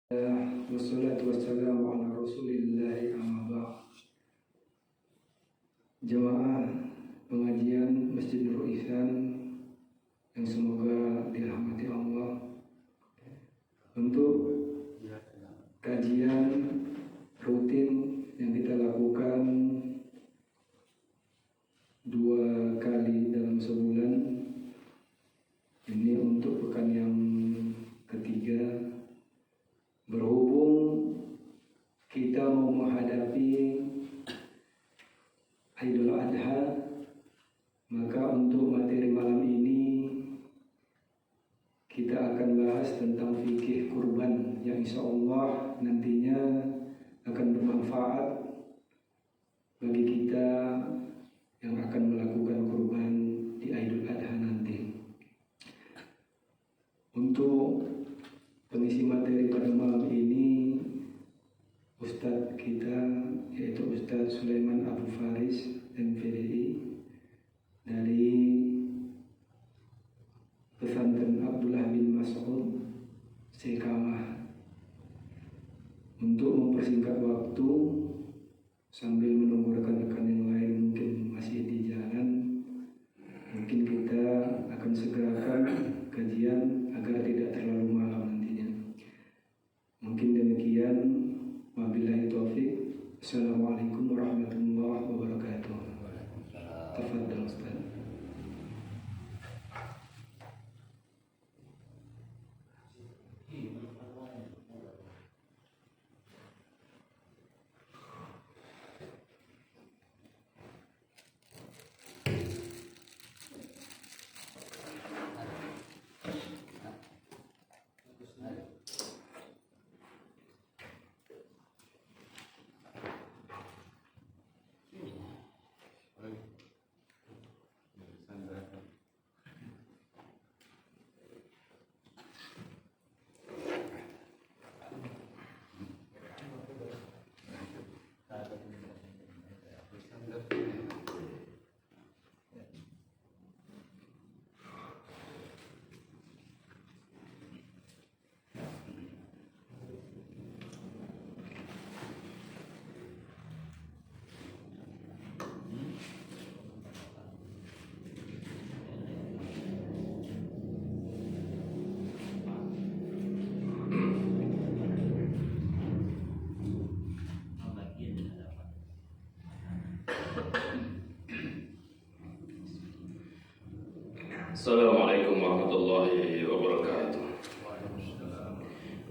Wassalatu wassalamu ala rasulillahi amma ba'd. Jemaah pengajian Masjid Nurul Ihsan yang semoga dirahmati Allah, untuk kajian rutin yang kita lakukan 2 kali dalam sebulan ini untuk pekan yang ketiga. Berhubung kita mau menghadapi Idul Adha, maka untuk materi malam ini kita akan bahas tentang fikih kurban yang insya Allah nantinya akan bermanfaat bagi kita yang akan melakukan kurban di Idul Adha nanti. Untuk pengisi materi pada malam ini, Ustadz kita yaitu Ustadz Sulaiman Abu Faris MPDI dari Pesantren Abdullah bin Mas'ud Sekamah. Untuk mempersingkat waktu sambil menunggu rekan-rekan yang lain mungkin masih di jalan, mungkin kita akan segerakan kajian agar tidak terlalu malam nantinya. Mungkin demikian. Wabillahi taufik. Assalamualaikum warahmatullahi wabarakatuh. Tafadhal Ustaz. Assalamualaikum warahmatullahi wabarakatuh.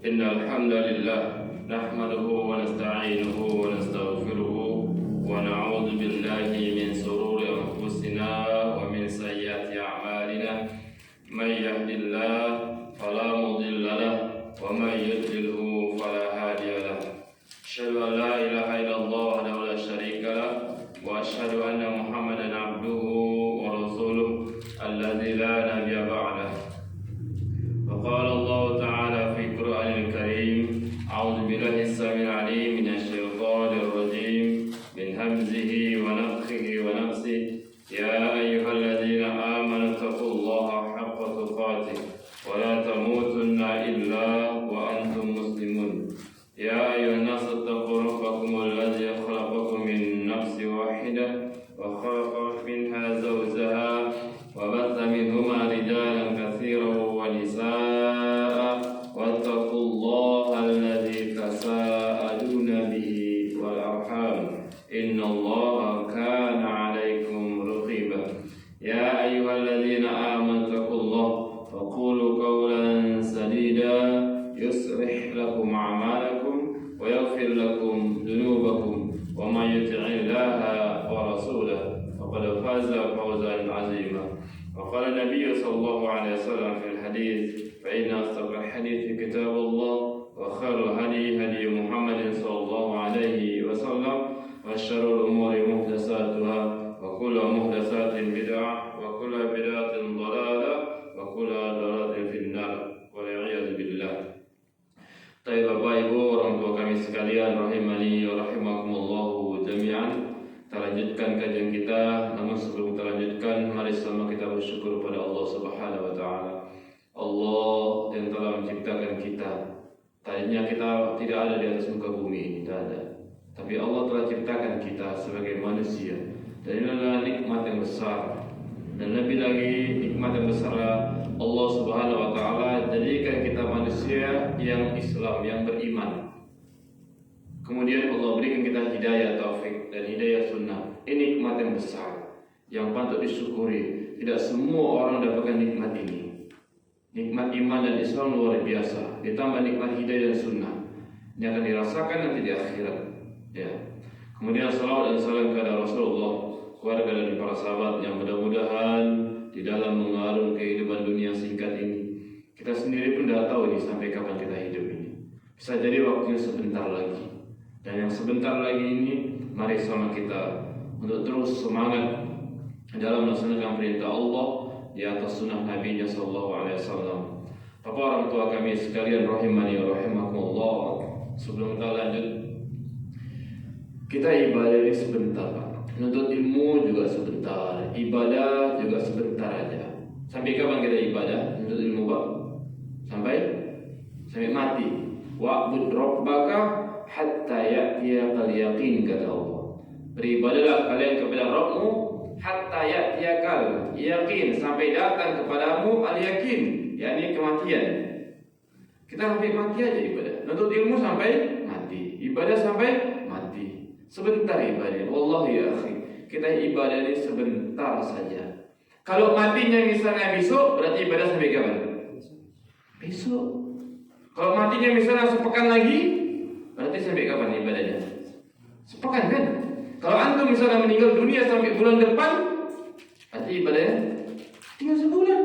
Innal hamdalillah nahmaduhu wa nasta'inuhu wa nastaghfiruhu wa na'udzu billahi min shururi anfusina wa min sayyiati a'malina. May yahdihillahu fala mudilla lahu wa may yudlilhu fala hadiya lahu. Asyhadu an la ilaha illallah wahdahu la syarika lahu wa asyhadu anna Muhammadan abduhu wa rasuluh alladzi la nabiyya ba'dah. Wa qala Allah ta'ala fi Qur'anil Karim, a'udzu billahi as-sami'il 'alim minasy syaithanir rajim min hamzihi wa nafthihi wa nafsihi. Ya ayyuhalladzina amanu taqullaha haqqa tuqatih wa la tamutunna illa wa antum muslimun. Ya ayyuhan nasu taqu rabbakumul ladzi khalaqakum min nafsin wahidah wa khalaqa minha zawjaha wa batha minhuma rijalan katsiran wa nisaa'a wattaqullaha alladzi tasaaluna bihi wal arham innallaha kana 'alaikum raqiba. Ya ayyuhalladzina amanu taqullaha wa qulu qawlan sadida yuslih lakum a'malakum wa yaghfir lakum dhunubakum wa may yuti'illaha wa rasulahu faqad faza fawzan 'azima. Wa qala Nabi sallallahu alaihi wasallam fil hadits, fa inna asdaqal hadits kitabullah wa khairul hadi hadi Muhammadin sallallahu alaihi wasallam wa syarrul umuri muhdatsatuha wa kullu muhdatsatin bid'ah wa kullu bid'atin dhalalah wa kullu dhalalatin finnar wa la'iyadu billah. Bapak Ibu orang tua kami sekalian rahimani wa rahimakumullah jami'an. Kita lanjutkan kajian kita, namun sebelum kita lanjutkan, mari sama kita bersyukur pada Allah Subhanahu wa taala. Allah yang telah menciptakan kita Tadinya kita tidak ada di atas muka bumi ini, tidak ada. Tapi Allah telah ciptakan kita sebagai manusia. Dan ini adalah nikmat yang besar. Dan lebih lagi nikmat yang besar Allah Subhanahu wa taala jadikan kita manusia yang Islam, yang beriman. Kemudian Allah berikan kita hidayah taufik dan hidayah sunnah. Ini nikmat yang besar yang patut disyukuri. Tidak semua orang dapatkan nikmat ini. Nikmat iman dan Islam luar biasa. Ditambah nikmat hidayah dan sunnah. Ini akan dirasakan nanti di akhirat. Ya. Kemudian salawat dan salam kepada Rasulullah, keluarga dan para sahabat yang mudah-mudahan di dalam mengarun kehidupan dunia singkat ini, kita sendiri pun tidak tahu ini sampai kapan kita hidup ini. Bisa jadi waktunya sebentar lagi. Dan yang sebentar lagi ini, mari sama kita untuk terus semangat dalam melaksanakan perintah Allah di atas sunnah Nabi Sallallahu Alaihi Wasallam. Bapak orang tua kami sekalian rahimani wa rahimakumullah. Sebelum kita lanjut, kita ibadah ini sebentar, Pak. Menuntut ilmu juga sebentar, ibadah juga sebentar aja. Sampai kapan kita ibadah? Menuntut ilmu, Pak? Sampai mati. Wa'bud rabbaka hatta ya'tiyakal yaqin, kata Allah. Beribadahlah kalian kepada Rabbmu hatta ya'tiyakal yaqin, sampai datang kepadamu al-yakin, yakni kematian. Kita sampai mati aja ibadah. Menuntut ilmu sampai mati, ibadah sampai mati. Sebentar ibadah. Wallahi ya akhi, kita ibadah ini sebentar saja. Kalau matinya misalnya besok, berarti ibadah sampai kapan? Besok. Kalau matinya misalnya sepekan lagi, berarti sampai kapan ibadahnya? Sepekan kan? Kalau antum misalnya meninggal dunia sampai bulan depan, berarti ibadahnya tinggal sebulan.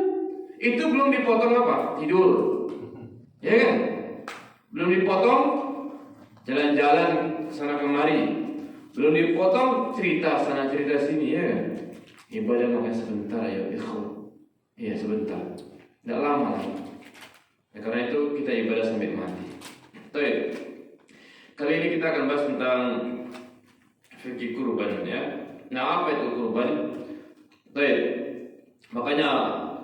Itu belum dipotong apa? Tidur. Ya kan? Belum dipotong jalan-jalan sana kemari. Belum dipotong cerita sana cerita sini, ya kan? Ibadah makanya sebentar ya ikhwan. Iya sebentar. Tidak lama lagi. Ya, karena itu kita ibadah sampai mati. Baik. Kali ini kita akan bahas tentang fikih kurban, ya. Nah, apa itu kurban? Baik. Makanya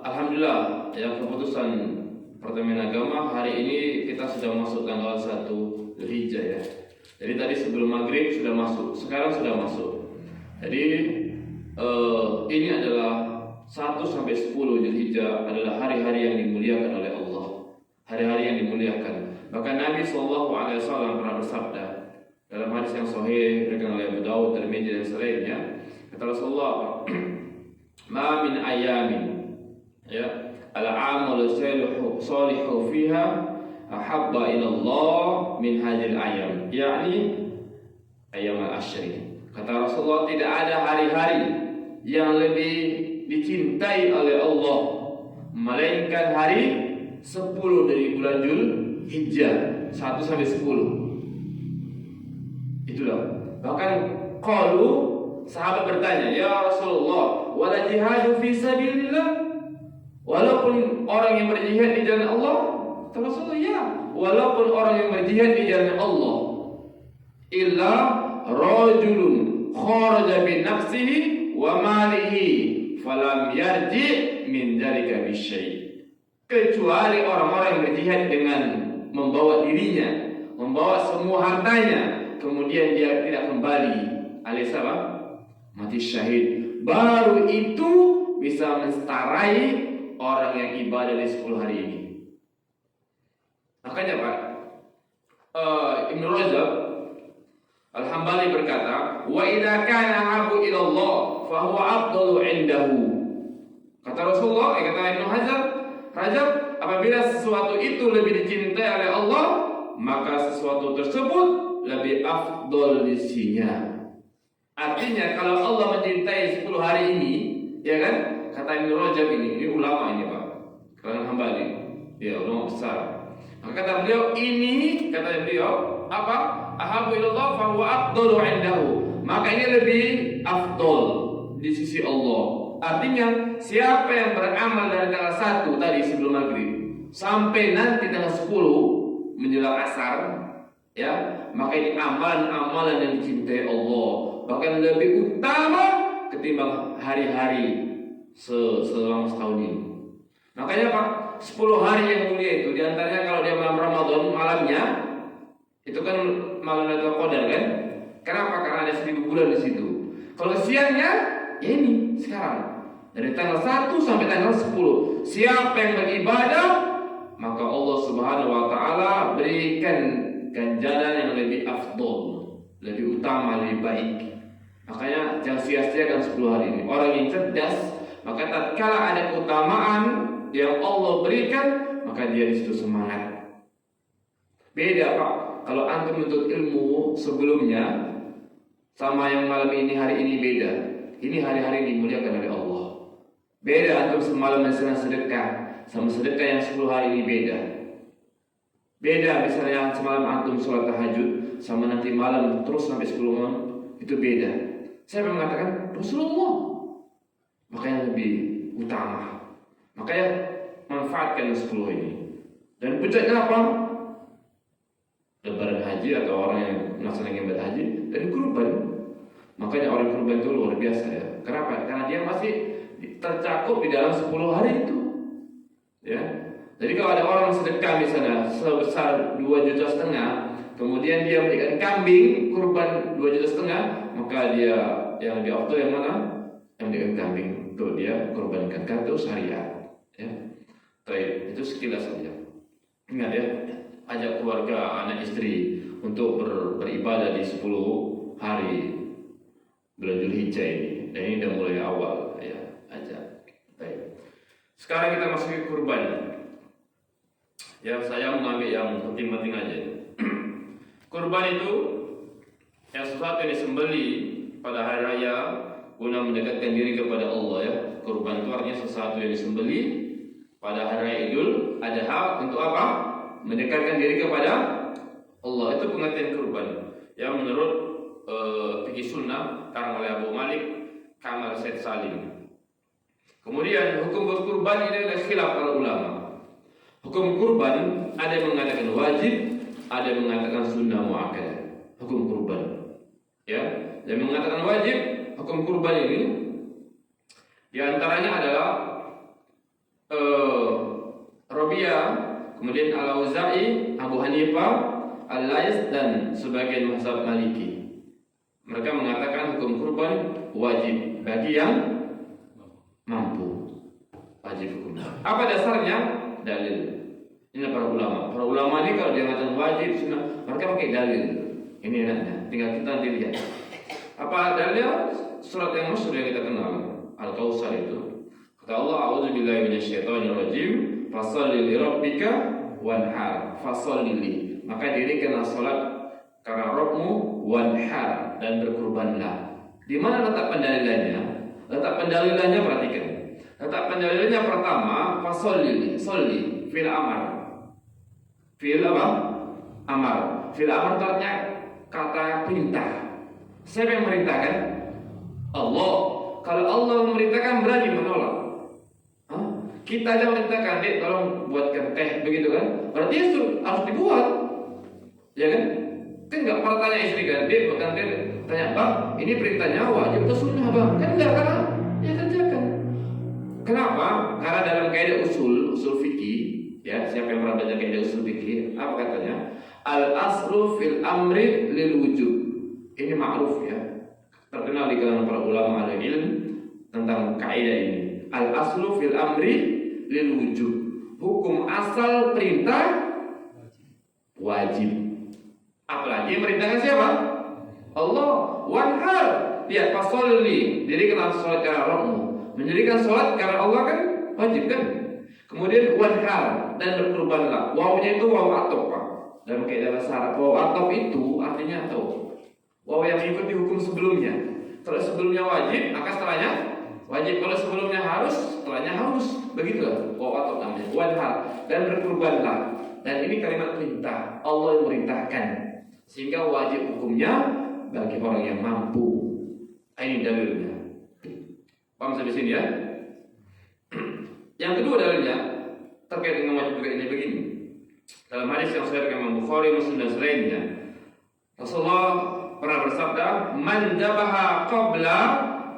alhamdulillah ya, keputusan Departemen Agama hari ini kita sudah masuk tanggal 1 Dzulhijjah, ya. Jadi tadi sebelum maghrib sudah masuk, sekarang sudah masuk. Jadi ini adalah 1 sampai 10 Dzulhijjah adalah hari-hari yang dimuliakan oleh Allah. Hari-hari yang dimuliakan. Bahkan Nabi SAW pernah bersabda dalam hadis yang sahih diriwayatkan oleh Abu Dawud, Tirmidzi dan selainnya, kata Rasulullah, "Ma min ayamin, ya, al-amalu salihu fiha ahabba ila Allah min hadhil ayam." Yakni ayam al-ashri. Kata Rasulullah, tidak ada hari-hari yang lebih dicintai oleh Allah melainkan hari 10 dari bulan Dzulhijjah, 1 sampai 10. Itulah. Bahkan qalu, sahabat bertanya, "Ya Rasulullah, wala jihadu fi sabilillah?" Walaupun orang yang berjihad di jalan Allah, kata Rasulullah, ya, walaupun orang yang berjihad di jalan Allah, illa rajulun kharaja bi nafsihi wa malihi falam yarji min dzalika bisyai'. Kecuali orang-orang yang berjihad dengan membawa dirinya, membawa semua hartanya, kemudian dia tidak kembali alias apa? Mati syahid. Baru itu bisa menstarai orang yang ibadah di 10 hari ini. Makanya Pak, Ibnu Rajab Al-Hambali berkata, "Wa idza kana habu ila Allah fa huwa afdalu indahu." Kata Rasulullah, kata Ibnu Rajab, apabila sesuatu itu lebih dicintai oleh Allah, maka sesuatu tersebut lebih afdol di sisinya. Artinya kalau Allah mencintai 10 hari ini, ya kan? Kata Ibnu Rajab ini ulama ini Pak, kalangan Hambali, ya ulama besar. Maka kata beliau ini, kata beliau apa? Ahabu ilallah fa huwa afdalu indahu. Maka ini lebih afdol di sisi Allah. Artinya siapa yang beramal dari tanggal 1 tadi sebelum maghrib sampai nanti tanggal 10 menjelang asar, ya, maka ini amalan-amalan yang dicintai Allah, bahkan lebih utama ketimbang hari-hari selama setahun ini. Makanya Pak, 10 hari yang mulia itu, diantaranya kalau dia malam Ramadan malamnya, itu kan malam Lailatul Qadar kan? Kenapa? Karena ada 1000 bulan di situ. Kalau siangnya, ya ini sekarang dari tanggal 1 sampai tanggal 10. Siapa yang beribadah, maka Allah Subhanahu wa taala berikan ganjaran yang lebih afdol, lebih utama, lebih baik. Makanya jangan sia-siakan 10 hari ini. Orang yang cerdas, maka tatkala ada keutamaan yang Allah berikan, maka dia di situ semangat. Beda Pak, kalau antum menuntut ilmu sebelumnya sama yang malam ini, hari ini beda. Ini hari-hari dimuliakan oleh Allah. Beda antum semalam yang sedang sedekah sama sedekah yang 10 hari ini beda. Beda misalnya semalam antum sholat tahajud sama nanti malam terus sampai 10 malam, itu beda. Saya mengatakan Rasulullah, makanya lebih utama. Makanya manfaatkan 10 ini. Dan puncaknya apa? Lebaran haji atau orang yang melaksanakan ibadah haji dan kurban. Makanya orang kurban itu luar biasa ya. Kenapa? Karena dia masih tercakup di dalam 10 hari itu. Ya. Jadi kalau ada orang sedekah misalnya sebesar 2,5 juta, kemudian dia memberikan kambing kurban 2,5 juta, maka dia yang lebih afdal yang mana? Yang memberikan kambing untuk dia kurbankan, karena itu syariat. Ya. Baik, itu sekilas saja. Ingat ya, ajak keluarga, anak istri untuk beribadah di 10 hari bulan Dzulhijjah ini. Dan ini sudah mulai awal ya, ajak. Baik. Sekarang kita masuk ke kurban. Ya, saya mengambil yang penting-penting aja. Kurban itu yang sesuatu yang disembeli pada hari raya guna mendekatkan diri kepada Allah ya. Kurban itu artinya sesuatu yang disembeli pada hari raya Idul Adha untuk apa? Mendekatkan diri kepada Allah. Itu pengertian kurban. Yang menurut fikih sunnah karang oleh Abu Malik Kamal Said Salim. Kemudian hukum berkurban ini adalah khilaf para ulama. Hukum kurban ada yang mengatakan wajib, ada yang mengatakan sunnah muakkadah. Hukum kurban, ya, yang mengatakan wajib hukum kurban ini diantaranya adalah Rabi'ah, kemudian Al-Auza'i, Abu Hanifah, Al-Lais dan sebagian mazhab Maliki. Mereka mengatakan hukum kurban wajib bagi yang mampu. Wajib hukum. Apa dasarnya? Dalil. Ini para ulama. Para ulama ini kalau dia mengatakan wajib sunnah, mereka pakai dalil. Ini enaknya. Tinggal kita nanti lihat. Apa dalilnya? Surat yang masyhur yang kita kenal, Al-Kautsar itu. Kata Allah, "A'udzubillahi minasyaitonirrajim, fasholli li rabbika wanhar." Fasholli li. Maka dirikanlah salat karena Rabbmu, wanhar, dan berkurbanlah. Di mana letak pendalilannya? Letak pendalilannya perhatikan. Letak pendalilannya pertama, fasholli, sholli, fil amar. Fil apa? Amar. Fil amar itu artinya kata perintah. Siapa yang merintahkan? Allah. Kalau Allah memerintahkan berani menolak. Hah? Kita aja memerintahkan, "Dek, tolong buatkan teh," begitu kan? Berarti itu harus dibuat. Ya kan? Kan enggak pernah tanya istri kan, "Dek, buatkan teh." Tanya, "Bang, ini perintahnya wajib atau sunnah, Bang?" Kan enggak, kan? Ya kerjakan. Kenapa? Karena dalam kaidah usul fikih, ya, siapa yang pernah belajar kaidah usul fikih, apa katanya? Al aslu fil amri lil wujub. Ini ma'ruf ya. Terkenal di kalangan para ulama ahli ilm tentang kaidah ini. Al aslu fil amri lil wujub. Hukum asal perintah wajib. Apalagi yang merintahkan siapa? Allah. Wanhar. Lihat fasholli, dirikanlah salat karena Rabbmu. Mendirikan sholat karena Allah kan wajib kan. Kemudian wanhar, dan berkurbanlah. Wawnya itu waw atop Pak. Dalam kaidah bahasa Arab, waw atop itu artinya atop. Waw yang mengikuti hukum sebelumnya. Kalau sebelumnya wajib, maka setelahnya wajib. Kalau sebelumnya harus, setelahnya harus. Begitulah waw atop namanya. Wanhar, dan berkurbanlah. Dan ini kalimat perintah. Allah yang merintahkan. Sehingga wajib hukumnya bagi orang yang mampu. Ini dalilnya. Paham sampai sini ya? Yang kedua dalilnya terkait dengan wajib juga ini begini. Dalam hadis yang saya Imam Bukhari, Muslim dan selainnya, Rasulullah pernah bersabda, "Man dzabaha qabla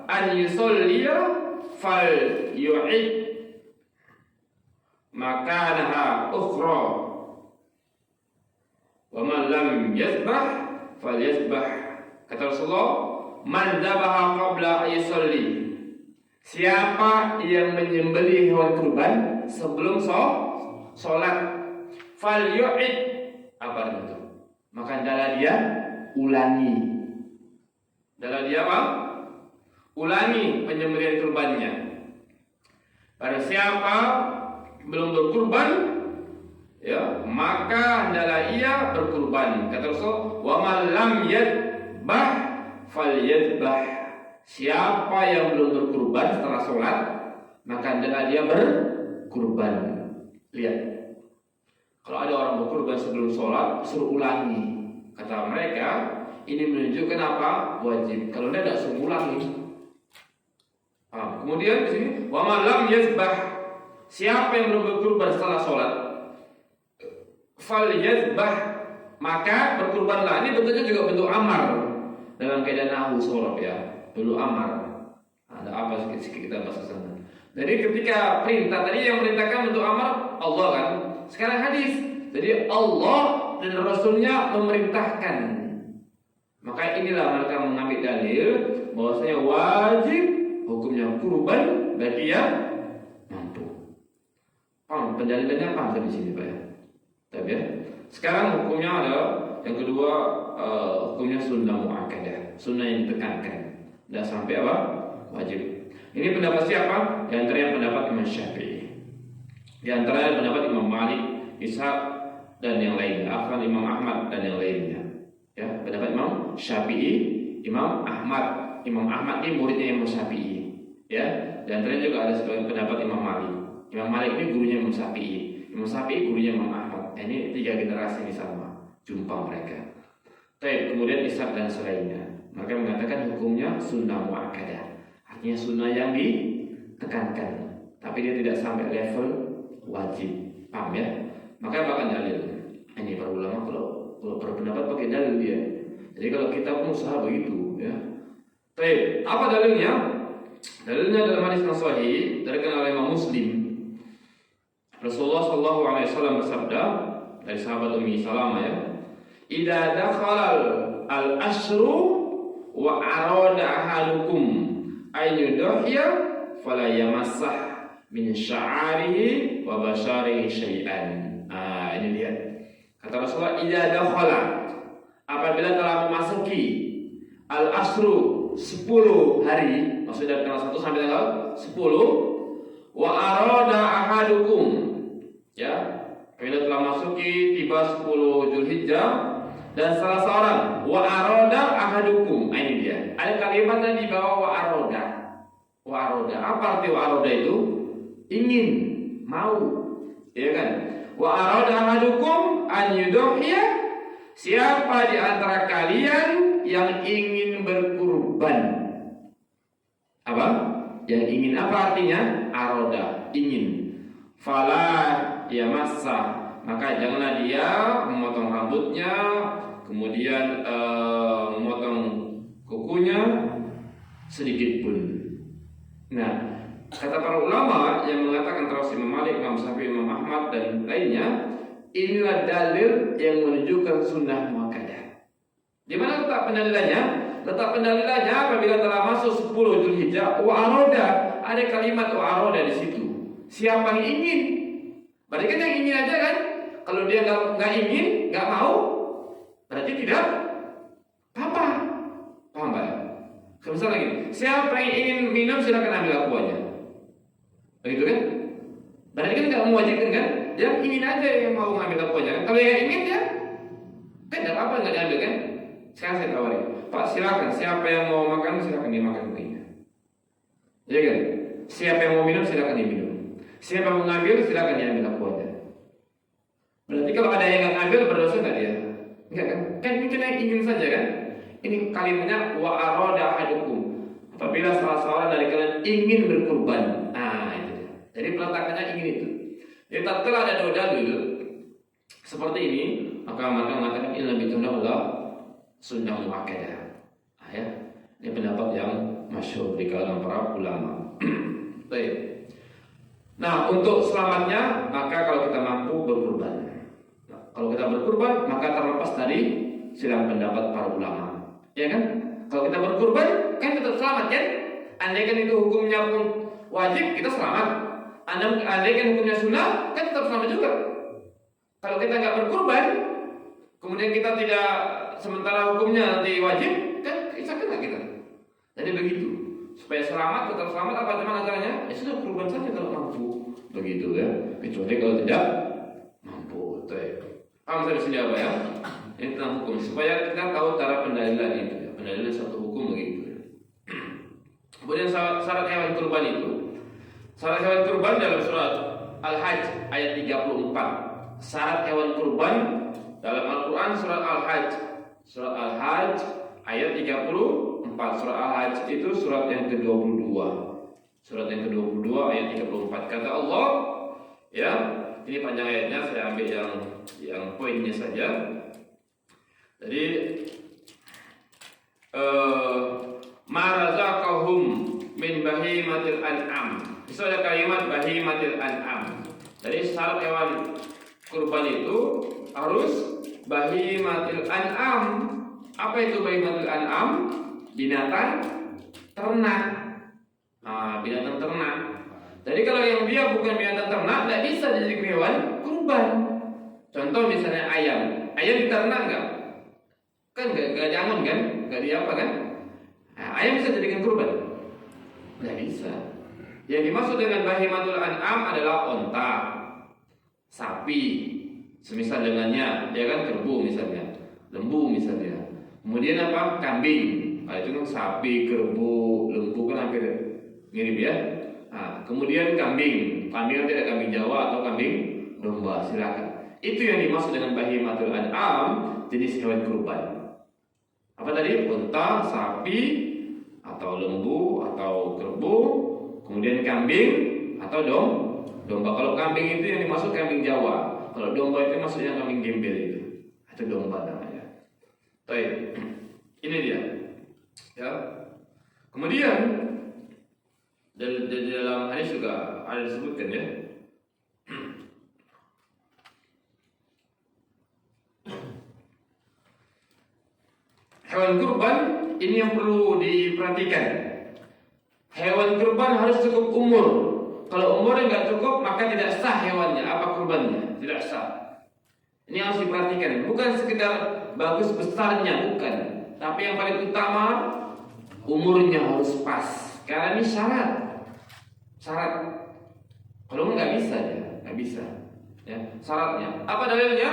an yusalliya fal yu'id makanaha ukhra wa man lam yazbah falyazbah. Kata Rasulullah, man dzabaha qabla ayusalli, siapa yang menyembelih hewan kurban sebelum sholat, falyu'id, apa itu? Maka adalah dia ulangi. Adalah dia apa? Ulangi penyembelihan kurbannya. Pada siapa belum berkurban, ya, maka hendaklah ia berkurban. Kata Rasul, wa man lam yadbah falyadbah. Siapa yang belum berkurban setelah sholat, maka hendaklah dia berkurban. Lihat, kalau ada orang berkurban sebelum sholat, suruh ulangi. Kata mereka, ini menunjukkan apa? Wajib. Kalau tidak suruh ulangi. Kemudian di sini, wa man lam yazbah, siapa yang belum berkurban setelah sholat, falyazbah, maka berkurbanlah. Ini bentuknya juga bentuk amar dalam kaidah nahwu shorof, ya, bentuk amar. Ada apa sedikit kita bahas sana. Jadi ketika perintah tadi yang merintahkan bentuk amar Allah kan. Sekarang hadis. Jadi Allah dan Rasulnya memerintahkan. Maka inilah mereka mengambil dalil bahwasanya wajib hukumnya kurban bagi yang mampu. Pendalilannya apa di sini, Pak ya? Tapi ya. Sekarang hukumnya ada yang kedua, hukumnya sunnah muakkadah, sunnah yang ditekankan, tidak sampai apa? Wajib. Ini pendapat siapa? Di antaranya pendapat Imam Syafi'i, di antaranya pendapat Imam Malik, Ishaq dan yang lainnya, Afwan, Imam Ahmad dan yang lainnya. Ya, pendapat Imam Syafi'i, Imam Ahmad. Imam Ahmad ini muridnya Imam Syafi'i. Ya, di antaranya juga ada sebagian pendapat Imam Malik. Imam Malik ini gurunya Imam Syafi'i. Imam Syafi'i gurunya Imam Ahmad. Ini 3 generasi ini sama, jumpa mereka. Tapi kemudian Ishaq dan selainnya, mereka mengatakan hukumnya sunnah muakkadah. Artinya sunnah yang ditekankan, tapi dia tidak sampai level wajib. Paham ya? Maka bahkan dalil. Ini para ulama kalau berpendapat pakai dalil dia. Jadi kalau kita pun usaha begitu, ya. Baik, apa dalilnya? Dalilnya dalam hadis yang sahih dari Imam Muslim. Rasulullah sallallahu alaihi wasallam bersabda dari sahabat Ummi Salamah, ya. Idza dakhala al-ashru wa arada ahadukum ay yudhiya fala yamassah min sya'arihi wa basharihi syai'an. Ini dia. Kata Rasulullah, idza dakhala, apabila telah memasuki al-ashru 10 hari, maksudnya dari tanggal 1 sampai tanggal 10, wa arada ahadukum, ya, apabila telah masuki tiba 10 Zulhijjah dan salah seorang, wa arada ahadukum, ini dia. Ada kalimat yang dibawa wa arada. Wa arada, apa arti wa arada itu? Ingin, mau, ya kan? Wa arada ahadukum an yudhiya, siapa di antara kalian yang ingin berkurban? Apa? Yang ingin, apa artinya? Aroda, ingin. Fala yamassa, maka janganlah dia memotong rambutnya, kemudian memotong kukunya sedikit pun. Nah, kata para ulama yang mengatakan terus Imam Malik, Imam Syafi'i, Imam Ahmad dan lainnya, inilah dalil yang menunjukkan sunnah muakkadah. Di mana letak pendalilannya? Letak pendalilannya apabila telah masuk 10 Zulhijjah, wa aroda, ada kalimat wa aroda di situ. Siapa yang ingin? Berarti kan yang ingin aja kan? Kalau dia nggak ingin, nggak mau, berarti tidak apa-apa. Paham Pak? Misal lagi, siapa yang ingin minum silakan ambil aquanya. Begitu kan? Berarti kan nggak mewajibkan kan? Dia ingin aja yang mau ngambil aquanya. Kalau yang ingin dia, kan nggak apa-apa, nggak diambil kan? Sekarang saya tawarin, Pak silakan, siapa yang mau makan silakan dimakan kuenya. Ya kan? Siapa yang mau minum silakan diminum. Siapa yang mau ngambil silakan diambil aquanya. Berarti kalau ada yang nggak ngambil berdosa nggak dia? Enggak kan? Kan itu yang ingin saja kan? Ini kalimatnya wa arada ahadukum. Apabila salah seorang dari kalian ingin berkurban. Itu dia. Jadi peletakannya ingin itu. Jadi tatkala ada 2 dalil seperti ini, maka mengatakan ini lebih adalah sunnah muakkadah. Ya. Ini pendapat yang masyhur di kalangan para ulama. Baik. Nah, untuk selamatnya maka kalau kita mampu berkurban. Nah, kalau kita berkurban maka terlepas dari silang pendapat para ulama. Ya kan? Kalau kita berkurban kan tetap selamat kan? Andai kan itu hukumnya pun wajib, kita selamat. Andai kan hukumnya sunnah, kan tetap selamat juga. Kalau kita nggak berkurban, kemudian kita tidak, sementara hukumnya nanti wajib, kan bisa kena kita. Jadi begitu. Supaya selamat, tetap selamat, apa gimana caranya? Ya sudah, kurban saja kalau mampu. Begitu ya. Kecuali kalau tidak mampu. Paham sampai sini apa ya? Ini tentang hukum. Supaya kita tahu cara pendalilan itu. Ya. Pendalilan satu hukum begitu. Ya. Kemudian syarat hewan kurban itu. Syarat hewan kurban dalam surat Al-Hajj ayat 34. Syarat hewan kurban dalam Al-Quran surat Al-Hajj. Surat Al-Hajj ayat 34. Surat Al-Hajj itu surat yang ke-22. Surat yang ke-22 ayat 34. Kata Allah, ya, ini panjang ayatnya, saya ambil yang poinnya saja. Jadi ma razaqahum min bahimatil an'am. Itu ada kalimat bahimatil an'am. Jadi syarat hewan kurban itu harus bahimatil an'am. Apa itu bahimatil an'am? Binatang ternak. Nah, binatang ternak. Jadi kalau yang dia bukan binatang ternak, tidak bisa jadi hewan kurban. Contoh misalnya ayam. Ayam diternak nggak? Kan nggak jangan kan? Nggak diapa kan? Nah, ayam bisa jadikan kurban? Nggak bisa. Yang dimaksud dengan bahimatul an'am adalah onta, sapi, semisal dengannya, ya kan, kerbau misalnya, lembu misalnya. Kemudian apa? Kambing. Nah, itu kan sapi, kerbau, lembu kan hampir mirip ya. Nah, kemudian kambing. Kambing nanti ada kambing Jawa atau kambing domba, silakan. Itu yang dimaksud dengan bahimatul an'am, jenis hewan kurban. Apa tadi? Unta, sapi, atau lembu, atau kerbau, kemudian kambing, atau domba. Kalau kambing itu yang dimaksud kambing Jawa. Kalau domba itu maksudnya kambing gembel itu. Itu domba namanya. Baik. Ini dia. Ya. Kemudian di dalam hadis juga ada disebutkan ya. Hewan kurban ini yang perlu diperhatikan. Hewan kurban harus cukup umur. Kalau umurnya nggak cukup, maka tidak sah hewannya, apa kurbannya, tidak sah. Ini harus diperhatikan. Bukan sekedar bagus besarnya, bukan. Tapi yang paling utama, umurnya harus pas. Karena ini syarat. Kalau nggak bisa ya, nggak bisa. Ya, syaratnya. Apa dalilnya?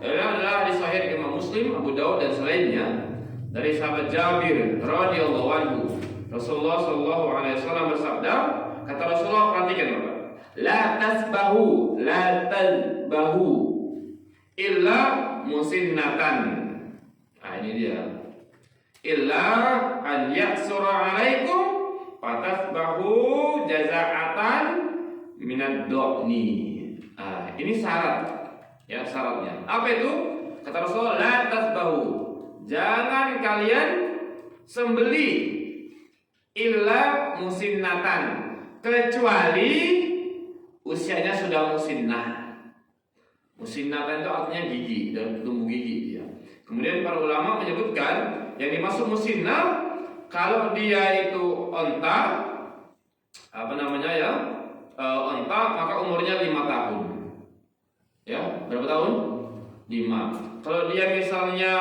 Dalilnya adalah hadis sahih Imam Muslim, Abu Daud dan selainnya. Dari sahabat Jabir radhiyallahu anhu, Rasulullah sallallahu alaihi wasallam bersabda, kata Rasulullah, perhatikan Bapak, la tasbahu illa musinnatan. Nah, ini dia. Illa an yaksura alaikum fatasbahu jaza'atan minad do'ni. Nah, ini syarat. Ya, syaratnya. Apa itu? Kata Rasulullah, la tasbahu, jangan kalian sembeli illa musinnatan, kecuali usianya sudah musinnah. Musinnatan itu artinya gigi dan tumbuh gigi ya. Kemudian para ulama menyebutkan yang dimaksud musinnah kalau dia itu onta, onta, maka umurnya 5 tahun. Ya, berapa tahun? 5. Kalau dia misalnya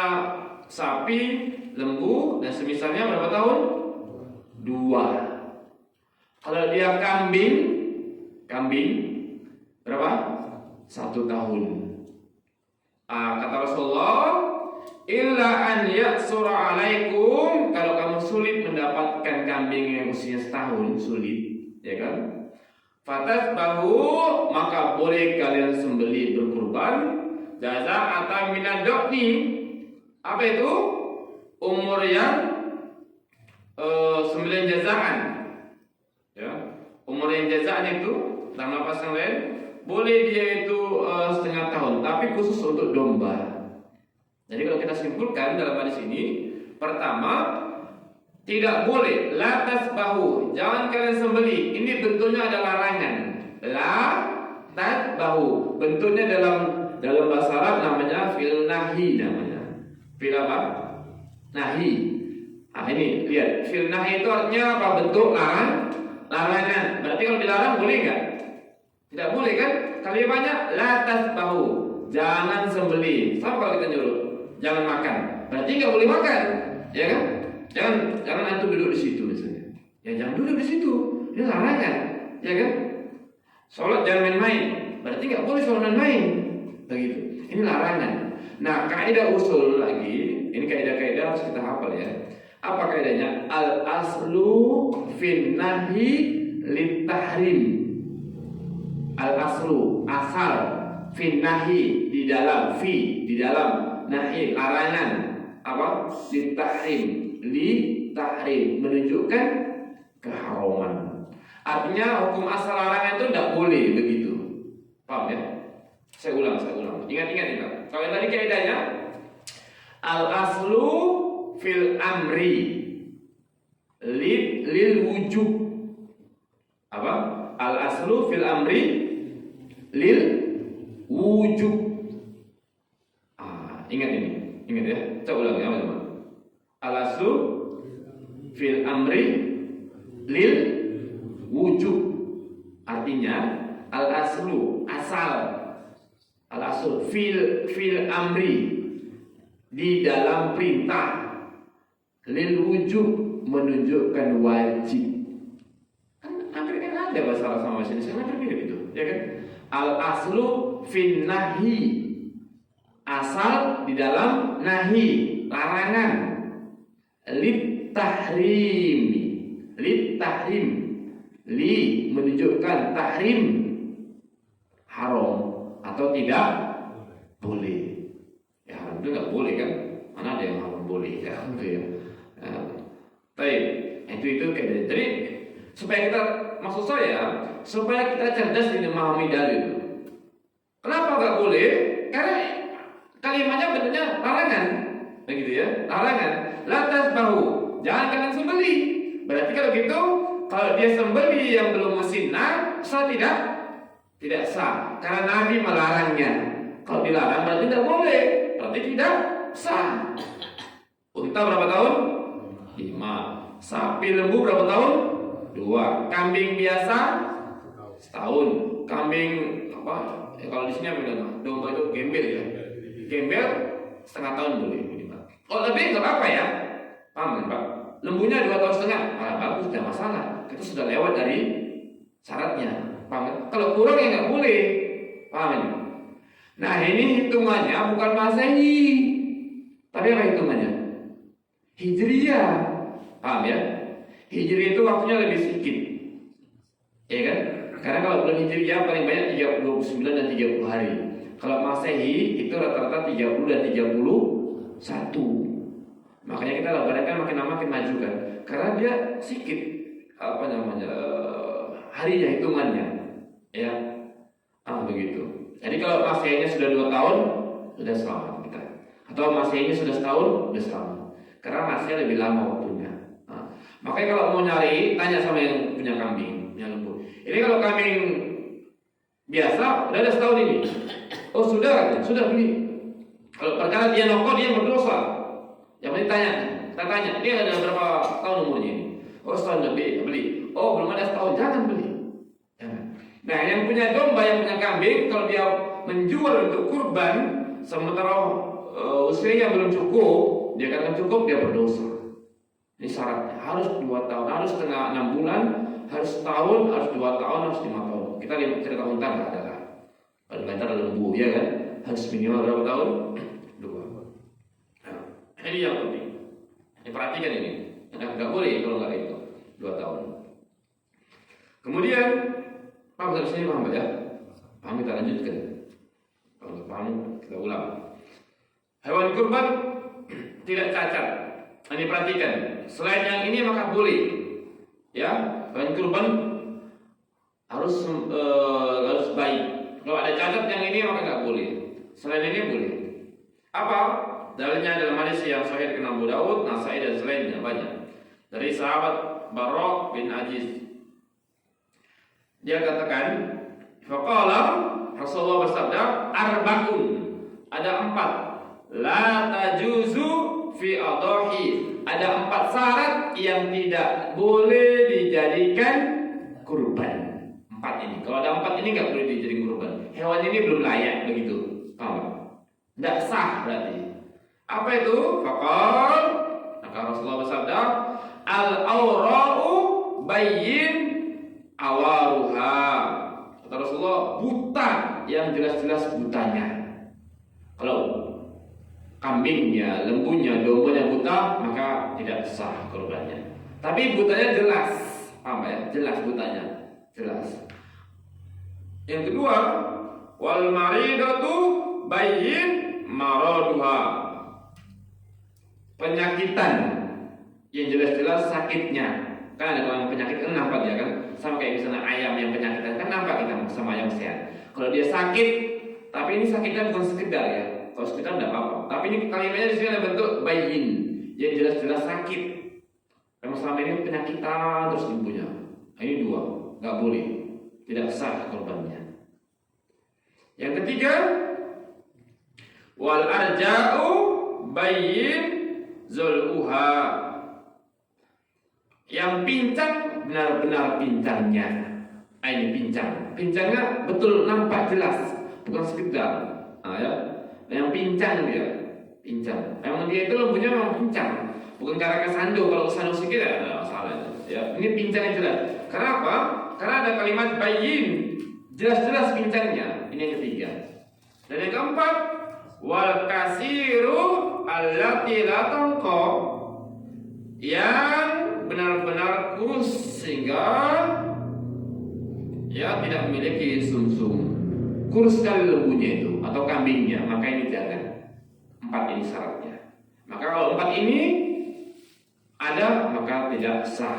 sapi, lembu dan semisalnya berapa tahun? 2. Kalau dia kambing berapa? 1 tahun. Kata Rasulullah, illa an yaksura alaikum, kalau kamu sulit mendapatkan kambing yang usia setahun, sulit, ya kan? Fatasbahu, maka boleh kalian sembelih berkurban jaza'atan minad do'ni. Apa itu? Umur yang 9 jazaan. Ya. Umur yang jazaan itu dalam lafaz yang lain boleh dia itu setengah tahun, tapi khusus untuk domba. Jadi kalau kita simpulkan dalam hadis ini, pertama, tidak boleh la tasbahu, jangan kalian sembelih. Ini bentuknya ada larangan. La tasbahu. Bentuknya dalam bahasa Arab namanya fil nahi namanya. Fil apa? Nahi. Nah ini lihat, fil nahi itu artinya apa? Bentuk larangan. Berarti kalau dilarang boleh nggak? Tidak boleh kan? Kalimatnya la tasbahu. Jangan sembelih. Sama kalau kita nyuruh jangan makan. Berarti nggak boleh makan, ya kan? Jangan antum duduk di situ misalnya. Ya jangan duduk di situ. Ini larangan, ya kan? Sholat jangan main-main. Berarti nggak boleh sholat main-main. Begitu. Ini larangan. Nah, kaidah usul lagi, ini kaidah-kaidah harus kita hafal ya. Apa kaidahnya? Al aslu fin nahi litahrim. Al aslu asal fin nahi di dalam nahi larangan apa? Litahrim menunjukkan keharaman. Artinya hukum asal larangan itu tidak boleh begitu. Paham ya? Saya ulang. Ingat. Kalau yang tadi kaidahnya al aslu fil amri lil wujub. Apa? Al aslu fil amri lil wujub. Ingat ya. Saya ulang ya teman-teman. Al aslu fil amri lil wujub. Artinya al aslu fil amri di dalam perintah, lil wujub menunjukkan wajib. Kan hampir kan ada bahasa Arab sama bahasa Indonesia hampir mirip itu, ya kan? Al aslu fin nahi, asal di dalam nahi, larangan. Lit tahrim, li menunjukkan tahrim, haram atau tidak boleh. Ya haram itu nggak boleh kan? Mana ada yang haram boleh ya? Baik, itu kayak jadi supaya kita cerdas di memahami dalil. Kenapa nggak boleh? Karena kalimatnya bentuknya larangan, begitu ya, larangan. La tasbahu, jangan kalian sembelih. Berarti kalau gitu, kalau dia sembelih yang belum musinah, sah tidak sah. Karena Nabi melarangnya. Kalau dilarang berarti tidak boleh, berarti tidak sah. Unta berapa tahun? 5. Sapi lembu berapa tahun? 2. Kambing biasa setahun. Kambing apa? Kalau di sini apa namanya? Domba itu gembel ya. Gembel setengah tahun boleh minimal. Oh lebih nggak apa-apa ya? Paham kan Pak? Lembunya 2 tahun setengah, bagus tidak masalah. Kita sudah lewat dari syaratnya. Paham kan? Kalau kurang ya nggak boleh. Paham kan? Nah ini hitungannya bukan Masehi, tapi apa hitungannya? Hijriyah. Paham ya? Hijriyah itu waktunya lebih sedikit, ya kan? Karena kalau bulan Hijriyah paling banyak 29 dan 30 hari. Kalau Masehi itu rata-rata 30 dan 31. Makanya kita lebaran makin lama makin maju kan. Karena dia sedikit harinya hitungannya. Ya. Begitu. Jadi kalau Masehinya sudah 2 tahun sudah selamat kita. Atau Masehinya sudah setahun sudah selamat. Karena Masehi lebih lama waktunya. Makanya kalau mau nyari tanya sama yang punya kambing, punya lembu. Ini kalau kambing biasa udah ada setahun ini. Oh sudah beli. Kalau perkara dia nokol dia berdosa. Yang penting kita tanya, dia ada berapa tahun umurnya ini? Oh setahun lebih, beli. Oh belum ada setahun, jangan beli. Jangan. Nah yang punya domba, yang punya kambing, kalau dia menjual untuk kurban, sementara usianya belum cukup, dia katakan cukup, dia berdosa. Ini syaratnya, harus 2 tahun, harus setengah 6 bulan, harus setahun, harus 2 tahun, harus 5 tahun. Kita cerita unta nggak ada lah. Kalau ada lembu, ya kan? Harus minimal berapa tahun? 2. Nah, ini yang penting. Perhatikan ini. Nggak boleh kalau nggak itu 2 tahun. Kemudian, paham sampai sini paham ya? Paham kita lanjutkan. Kalau nggak paham kita ulang. Hewan kurban tidak cacat. Ini perhatikan. Selain yang ini maka boleh. Ya, hewan kurban harus baik. Kalau ada cacat yang ini maka nggak boleh. Selain ini boleh. Apa? Dalilnya dalam hadis yang sahih dari Abu Daud, Nasai dan selainnya banyak. Dari sahabat Barok bin Aziz. Dia katakan, Faqala, Rasulullah bersabda, arba'un, ada 4, la tajuzu fi adhahi, ada 4 syarat yang tidak boleh dijadikan kurban. 4 ini, kalau ada 4 ini nggak boleh dijadikan kurban. Hewan ini belum layak begitu, paham? Nggak sah berarti. Apa itu? Faqal, maka Rasulullah bersabda, al-awra'u bayyin awaruha. Kata Rasulullah, buta yang jelas-jelas butanya. Kalau kambingnya, lembunya, dombanya buta, maka tidak sah kurbannya. Tapi butanya jelas, paham ya? Jelas butanya, jelas. Yang kedua, wal maridatu bayyin maraduha. Penyakitan yang jelas-jelas sakitnya. Kan ada orang penyakit kan nampak dia kan, sama kayak misalnya ayam yang penyakitan kan nampak kita sama ayam sehat. Kalau dia sakit, tapi ini sakitnya bukan sekedar ya. Kalau sekedar tidak apa-apa. Tapi ini kalimatnya di sini ada bentuk bayyin, yang jelas-jelas sakit. Memang selama ini penyakitan terus ibunya. Ini 2, nggak boleh, tidak sah korbannya. Yang ketiga, wal arja'u bayyin zul'uha. Yang pincang benar-benar pincangnya. Ini pincangnya betul nampak jelas, bukan sekedar. Ya. Yang pincang dia, pincang. Emang dia itu lembunya memang pincang, bukan karena kesandung. Kalau kesandung sedikit ada masalah. Ya, ini pincangnya jelas. Karena apa? Karena ada kalimat bayyin, jelas-jelas pincangnya. Ini yang ketiga. Dan yang keempat, wal kasiru allati la tanqa, yang benar-benar kurus sehingga ya tidak memiliki sumsum. Kurus sekali lembunya itu atau kambingnya, maka ini jangan. 4 ini syaratnya. Maka kalau 4 ini ada, maka tidak sah.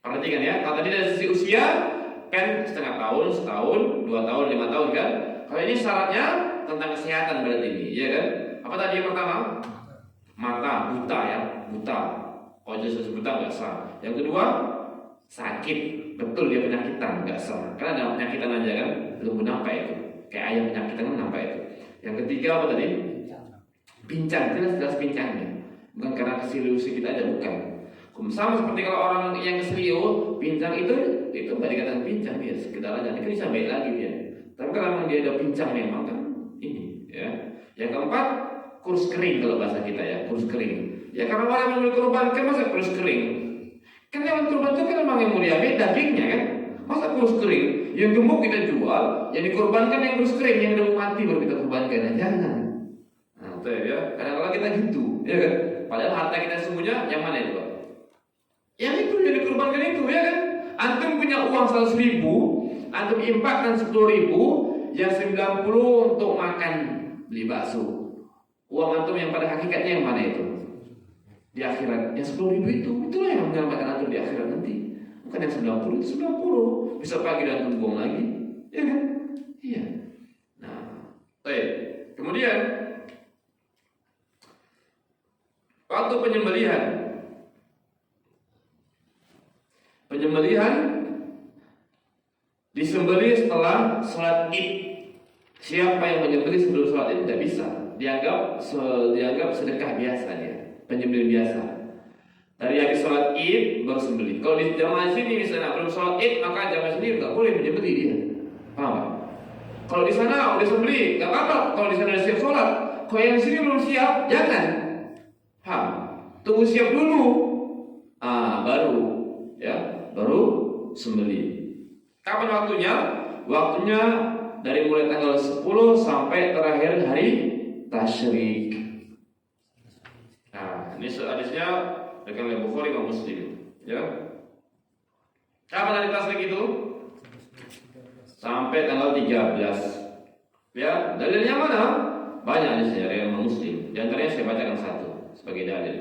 Perhatikan ya, kalau tadi dari sisi usia kan setengah tahun, setahun, 2 tahun, 5 tahun kan. Kalau ini syaratnya tentang kesehatan berarti ini, ya kan? Apa tadi yang pertama? Mata, buta ya, buta. Kalau jelas buta nggak sah. Yang kedua, sakit, betul dia penyakitan, nggak sah. Karena ada penyakitan aja kan, lembu nampak itu. Kayak ayam penyakitan kan nampak itu. Yang ketiga apa tadi? Pincang, jelas pincangnya. Bukan karena keseriusan kita aja, bukan. Sama seperti kalau orang yang keselio, pincang itu nggak dikatakan pincang dia, sekedar aja. Ini kan bisa baik lagi dia. Tapi kalau memang dia ada pincang memang kan ini, ya. Yang keempat, kurus kering kalau bahasa kita ya, kurus kering. Ya karena orang yang memiliki kurban kan masa kurus kering. Kan hewan kurban itu kan memang yang mulia dagingnya kan. Masa kurus kering? Yang gemuk kita jual, yang dikorbankan yang kurus kering, yang udah mati baru kita korbankan. Jangan. Nah, itu ya. Kadang-kadang kita gitu, ya kan? Padahal harta kita semuanya yang mana itu, Pak? Yang itu yang dikorbankan itu, ya kan? Antum punya uang 100.000, antum infakkan 10.000, yang 90 untuk makan beli bakso. Uang antum yang pada hakikatnya yang mana itu? Di akhirat. Yang 10.000 itulah yang menyelamatkan antum di akhirat nanti. Bukan yang 90, itu 90. Bisa pagi dan antum buang lagi. Ya kan? Iya. Nah, baik. Kemudian waktu penyembelihan disembelih setelah sholat id. Siapa yang menyembelih sebelum sholat id tidak bisa, dianggap sedekah biasa dia, penyembelih biasa. Dari habis sholat id baru sembelih. Kalau di jamaah sini misalnya belum sholat id, maka jamaah sini nggak boleh menyembelih dia. Paham? Kalau di sana udah sembelih nggak apa-apa. Kalau di sana udah siap sholat, kalau yang di sini belum siap, jangan. Paham? Tunggu siap dulu. Baru sembelih. Kapan waktunya? Waktunya dari mulai tanggal 10 sampai terakhir hari tasyrik. Nah, ini hadisnya dengan Bukhari dan Muslim, ya. Kapan hari tasyrik itu? Sampai tanggal 13. Ya, dalilnya mana? Banyak hadisnya dari Muslim. Di antaranya saya bacakan satu sebagai dalil.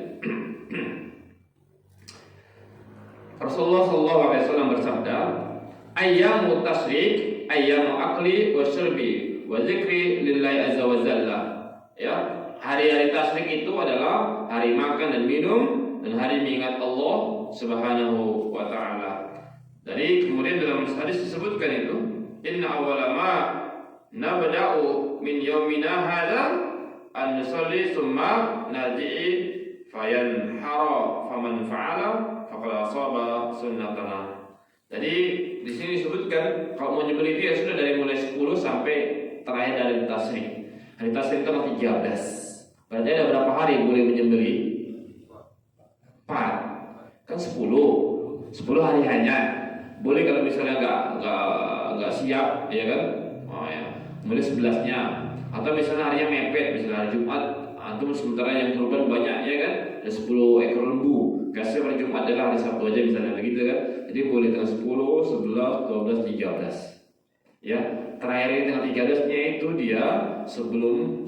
Rasulullah SAW bersabda, ayyamu tasyrik, ayyamu akli wa syurbi wa zikri lillahi azza wa jalla. Ya, hari-hari tasyrik itu adalah hari makan dan minum dan hari mengingat Allah Subhanahu wa taala. Jadi kemudian dalam hadis disebutkan itu inna awwala ma nabda'u min yaumina hadha an nusalli thumma narji'i fayanhara faman fa'ala faqad asaba sunnatana. Jadi di sini disebutkan kalau mau nyembelih dia sudah dari mulai 10 sampai terakhir dari tasrik. Hari tasrik itu tanggal 13. Berarti ada berapa hari boleh menyembelih? 4. Kan 10 hari hanya. Boleh kalau misalnya enggak siap, ya kan? Oh ya. Mulai 11-nya. Atau misalnya harinya mepet, misalnya hari Jumat, antum sementara yang kurban banyak, ya kan? Ada 10 ekor lembu. Kasih hari Jumat adalah hari Sabtu aja misalnya begitu kan? Jadi boleh tanggal 10, 11, 12, 13. Ya, terakhir ini tanggal 13-nya itu dia sebelum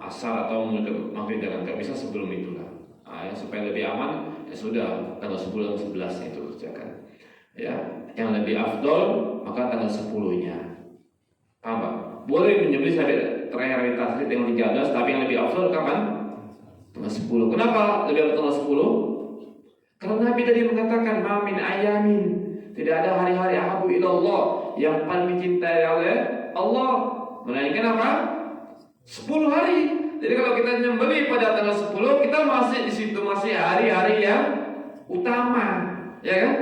asar atau maghrib kan? Enggak bisa sebelum itu lah. Ya, supaya lebih aman, ya sudah tanggal 10 dan 11 itu kerjakan. Ya, yang lebih afdol maka tanggal 10-nya. Paham Pak? Boleh menyembelih sampai terakhir hari tasrik tanggal 13, tapi yang lebih afdol kapan? Tanggal 10. Kenapa lebih afdol tanggal 10? Karena Nabi tadi mengatakan mamin ayamin, tidak ada hari-hari ahabu ilallah yang paling dicintai oleh Allah melainkan apa? 10 hari. Jadi kalau kita nyembelih pada tanggal 10, kita masih di situ, masih hari-hari yang utama, ya kan?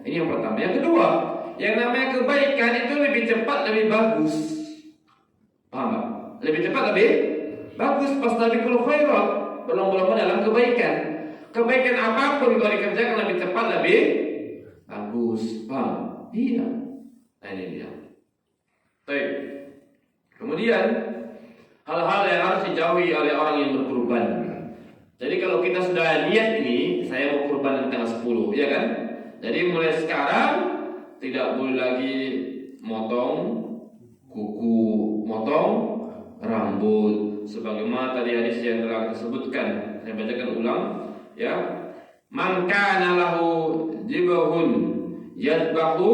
Ini yang pertama. Yang kedua, yang namanya kebaikan itu lebih cepat, lebih bagus. Paham gak? Lebih cepat, lebih bagus. Fastabiqul khairat, berlomba-lomba dalam kebaikan. Kebaikan apapun kalau dikerjakan lebih cepat, lebih bagus. Paham? Iya. Nah ini dia. Baik. Kemudian hal-hal yang harus dijauhi oleh orang yang berkurban. Jadi kalau kita sudah niat ini, saya mau kurban di tanggal 10, ya kan? Jadi mulai sekarang tidak boleh lagi motong kuku, motong rambut. Sebagaimana tadi hadis yang telah disebutkan, saya bacakan ulang, ya. Man kana lahu jibahun yadbahu,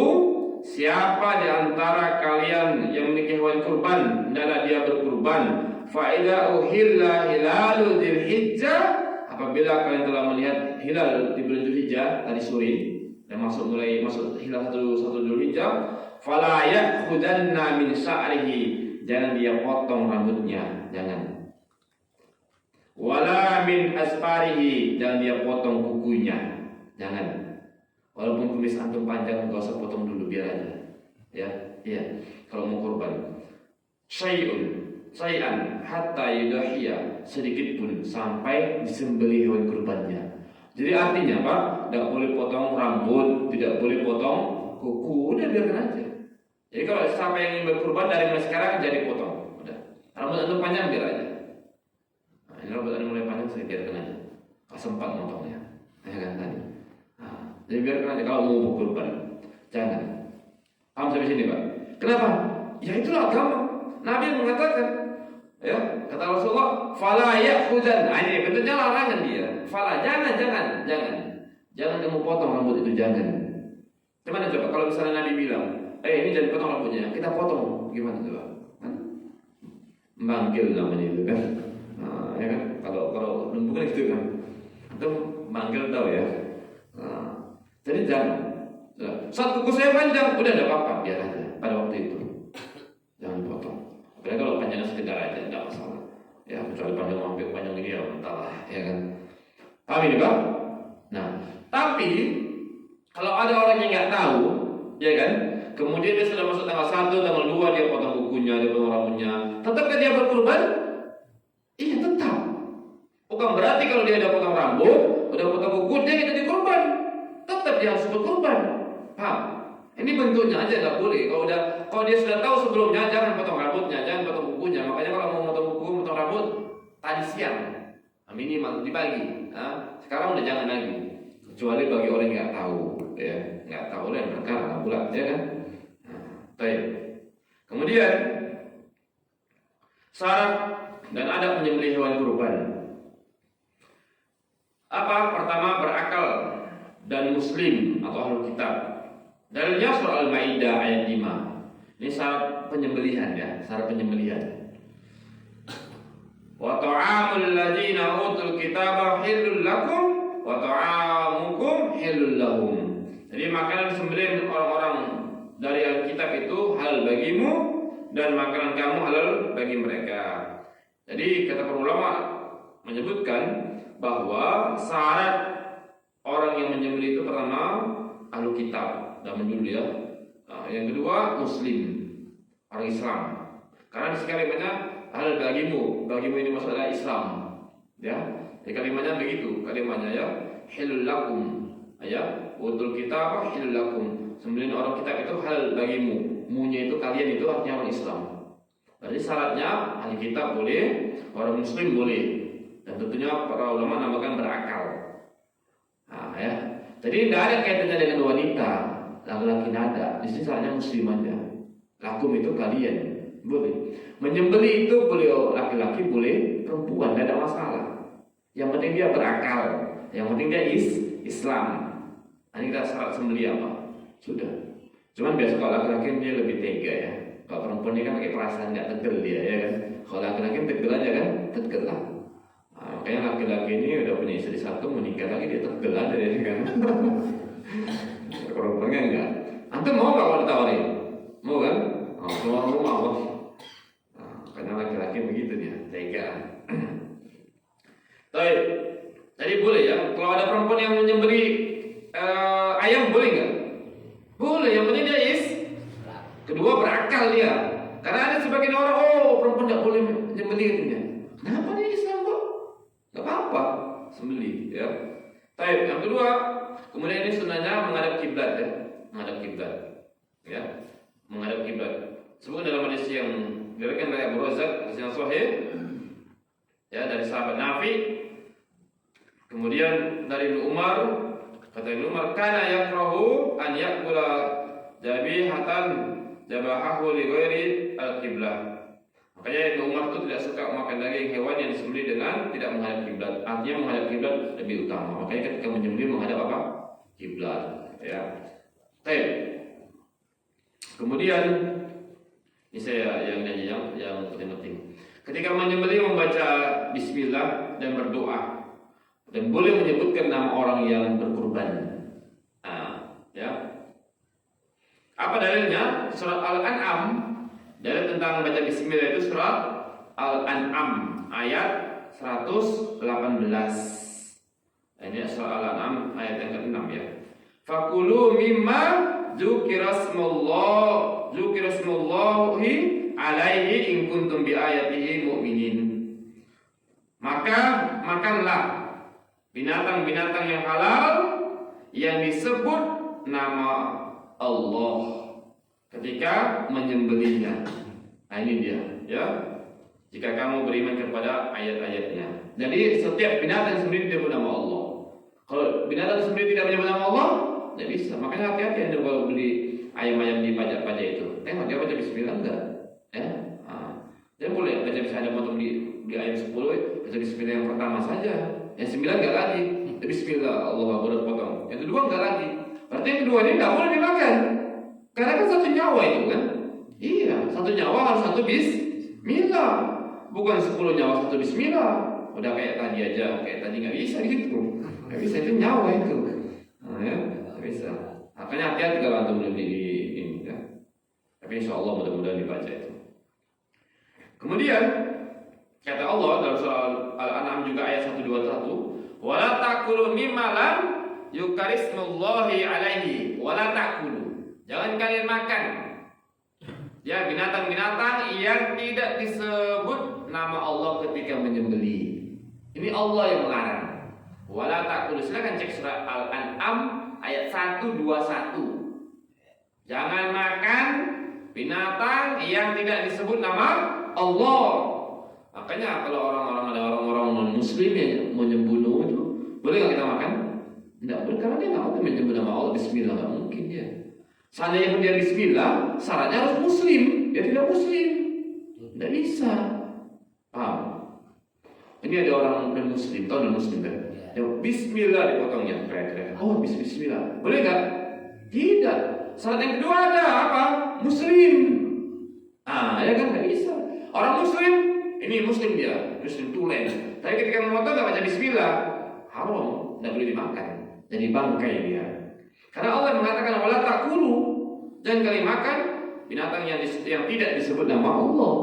siapa di antara kalian yang memiliki hewan kurban, hendaklah dia berkurban. Fa idza uhilla hilalu dzulhijjah, apabila kalian telah melihat hilal di bulan Dzulhijjah tadi sore, dan mulai masuk hilal satu Dzulhijjah, fala ya'khudanna min sa'rihi, jangan dia potong rambutnya, jangan. Wala min asfarihi, jangan dia potong kukunya, jangan. Walaupun kumis antum panjang, enggak usah potong dulu, biar aja. Ya, iya. Kalau mau kurban, syai'an hatta yudhiya, sedikit pun sampai disembelih hewan kurbannya. Jadi artinya Pak, tidak boleh potong rambut, tidak boleh potong kuku, udah biarkan aja. Jadi kalau siapa yang ingin berkurban dari mulai sekarang jadi potong, udah. Rambut antum panjang biar aja. Nah, ini rambut antum mulai panjang, saya biarkan aja. Kalau sempat motongnya, ya kan tadi. Jadi biarkan aja kalau mau berkurban, jangan. Paham sampai sini Pak? Kenapa? Ya itulah agama. Nabi mengatakan, ya kata Rasulullah, fala ya'khudan. Ini bentuknya larangan dia. Fala, jangan kamu potong rambut itu, jangan. Gimana coba kalau misalnya Nabi bilang, ini jangan potong rambutnya, kita potong, gimana coba? Manggil namanya itu kan, ya kan? Kalau bukan gitu kan, itu manggil tahu ya. Jadi jangan. Saat kuku saya panjang, udah ada apa-apa, biar aja pada waktu itu. Jangan potong. Apalagi kalau panjangnya sekedar aja, tidak masalah. Ya, kecuali panjang hampir panjang ini ya entahlah, ya kan. Paham ini Pak? Nah, tapi kalau ada orang yang nggak tahu, ya kan, kemudian dia sudah masuk tanggal 1, tanggal 2 dia potong kukunya, dia potong rambutnya, tetapkah dia berkurban? Iya tetap. Bukan berarti kalau dia udah potong rambut, udah potong kuku, dia nggak jadi kurban. Tetap dia harus berkurban. Paham? Ini bentuknya aja nggak boleh. Kalau dia sudah tahu sebelumnya, jangan potong rambutnya, jangan potong kukunya. Makanya kalau mau potong kuku, potong rambut tadi siang, minimal di pagi. Sekarang udah jangan lagi. Kecuali bagi orang yang nggak tahu, ya nggak tahu yang perkara pula, ya kan? Baik. Kemudian syarat dan adab menyembelih hewan kurban. Apa? Pertama, berakal dan muslim atau ahlul kitab. Dalilnya surah Al-Maidah ayat 5. Ini syarat penyembelihan ya, syarat penyembelihan. Wa ta'amul ladzina utul kitaba halal lakum wa ta'amukum halal lahum. Jadi makanan sembelihan orang-orang dari Alkitab itu halal bagimu dan makanan kamu halal bagi mereka. Jadi kata para ulama menyebutkan bahwa syarat orang yang menyembelih itu pertama ahlu kitab, zaman dulu ya. Yang kedua muslim, orang Islam. Karena di kalimatnya halal bagimu ini maksudnya Islam. Ya, di kalimatnya begitu, kalimatnya ya hilul lakum. Ya, utul kitab hilul lakum. Sembelihan orang kitab itu halal bagimu. Munya itu kalian itu artinya orang Islam. Jadi syaratnya ahli kitab boleh, orang muslim boleh. Dan tentunya para ulama namakan berakal. Nah, ya. Jadi tidak ada kaitannya dengan wanita, laki-laki nada. Di sini syaratnya muslim aja. Lakum itu kalian boleh. Menyembelih itu boleh laki-laki, boleh perempuan, tidak ada masalah. Yang penting dia berakal, yang penting dia Islam. Nah, ini kita syarat sembelih apa? Sudah. Cuman biasa kalau laki-laki dia lebih tega ya. Kalau perempuan ini kan pakai perasaan nggak tegel dia ya kan. Kalau laki-laki tegel aja kan, tegel lah. Nah, makanya laki-laki ini udah punya istri satu, menikah lagi dia tegel aja ya kan. Perempuannya enggak. Antum mau nggak kalau ditawarin? Mau kan? Oh, keluar rumah bos. Nah, karena laki-laki begitu dia, tega. Baik. Jadi boleh ya. Kalau ada perempuan yang menyembelih ayam boleh nggak? Boleh. Yang penting dia kedua berakal dia. Karena ada sebagian orang, perempuan tidak boleh menyembelih dia. Kenapa dia Islam kok? Gak apa-apa, sembelih ya. Baik. Yang kedua, kemudian ini sunnahnya menghadap kiblat ya, menghadap kiblat. Ya, menghadap kiblat. Sebut dalam hadis yang diriwayatkan oleh Abu Razak, hadis yang sahih. Ya, dari sahabat Nafi. Kemudian dari Ibnu Umar, kata Ibnu Umar, kana yakrahu an yakula zabihatan jabahahu li ghairi al-qiblah. Makanya Ibnu Umar itu tidak suka makan daging hewan yang disembelih dengan tidak menghadap kiblat. Artinya menghadap kiblat lebih utama. Makanya ketika menyembelih menghadap apa? Kiblat. Ya. Baik. Kemudian ini saya yang penting. Ketika menyembelih membaca bismillah dan berdoa dan boleh menyebutkan nama orang yang berkurban. Nah, ya. Apa dalilnya? Surat Al-An'am. Dalil tentang baca bismillah itu surat Al-An'am ayat 118. Ini surat Al-An'am ayat yang ke-6 ya. Fakulu mimma dzukirasmullahi alaihi in kuntum bi ayatihi mu'minin. Maka makanlah binatang-binatang yang halal yang disebut nama Allah ketika menyembelihnya. Nah ini dia ya. Jika kamu beriman kepada ayat-ayatnya. Jadi setiap binatang sendiri dia bernama Allah. Kalau binatang sendiri tidak menyebut nama Allah, tidak bisa. Makanya hati-hati Anda kalau beli ayam-ayam di pajak-pajak itu. Tengok dia baca bismillah enggak? Ya. Dia boleh baca bismillah, ada potong di ayam 10, baca bismillah yang pertama saja. Yang 9 enggak lagi. Bismillah Allahu Akbar potong. Yang kedua enggak lagi. Berarti yang kedua ini enggak boleh dimakan. Karena kan satu nyawa itu kan. Iya, satu nyawa harus satu bismillah. Bukan 10 nyawa satu bismillah. Udah kayak tadi aja, kayak tadi enggak bisa gitu. Enggak bisa, itu nyawa itu. Nah, ya, enggak bisa. Makanya hati-hati kalau antum beli ini ya. Tapi insyaallah mudah-mudahan dibaca itu. Kemudian kata Allah dalam surah Al-An'am juga ayat 121, "Wala taqulu mimma lam yukarismullahi alaihi." Wala taqulu. Jangan kalian makan ya binatang-binatang yang tidak disebut nama Allah ketika menyembelih. Ini Allah yang melarang. Wala taqulu. Silakan cek surah Al-An'am ayat 121. Jangan makan binatang yang tidak disebut nama Allah. Makanya kalau ada orang-orang non-muslim yang mau membunuh itu, boleh nggak kita makan? Tidak boleh, karena dia nggak mau menyebut nama Allah. Bismillah, nggak mungkin dia. Seandainya pun dia Bismillah, syaratnya harus muslim. Dia tidak muslim, tidak bisa. Paham? Ini ada orang non-muslim, tahu non-muslim kan? Ya, Bismillah dipotongnya, keren-keren. Oh, Bismillah, boleh nggak? Tidak. Syarat yang kedua ada apa? Muslim. Ya kan nggak bisa. Orang muslim, ini muslim dia, muslim tulen. Tapi ketika memotong nggak baca bismillah, haram, nggak boleh dimakan. Jadi bangkai dia. Karena Allah mengatakan wala taqulu, Jangan kalian makan binatang yang tidak disebut nama Allah.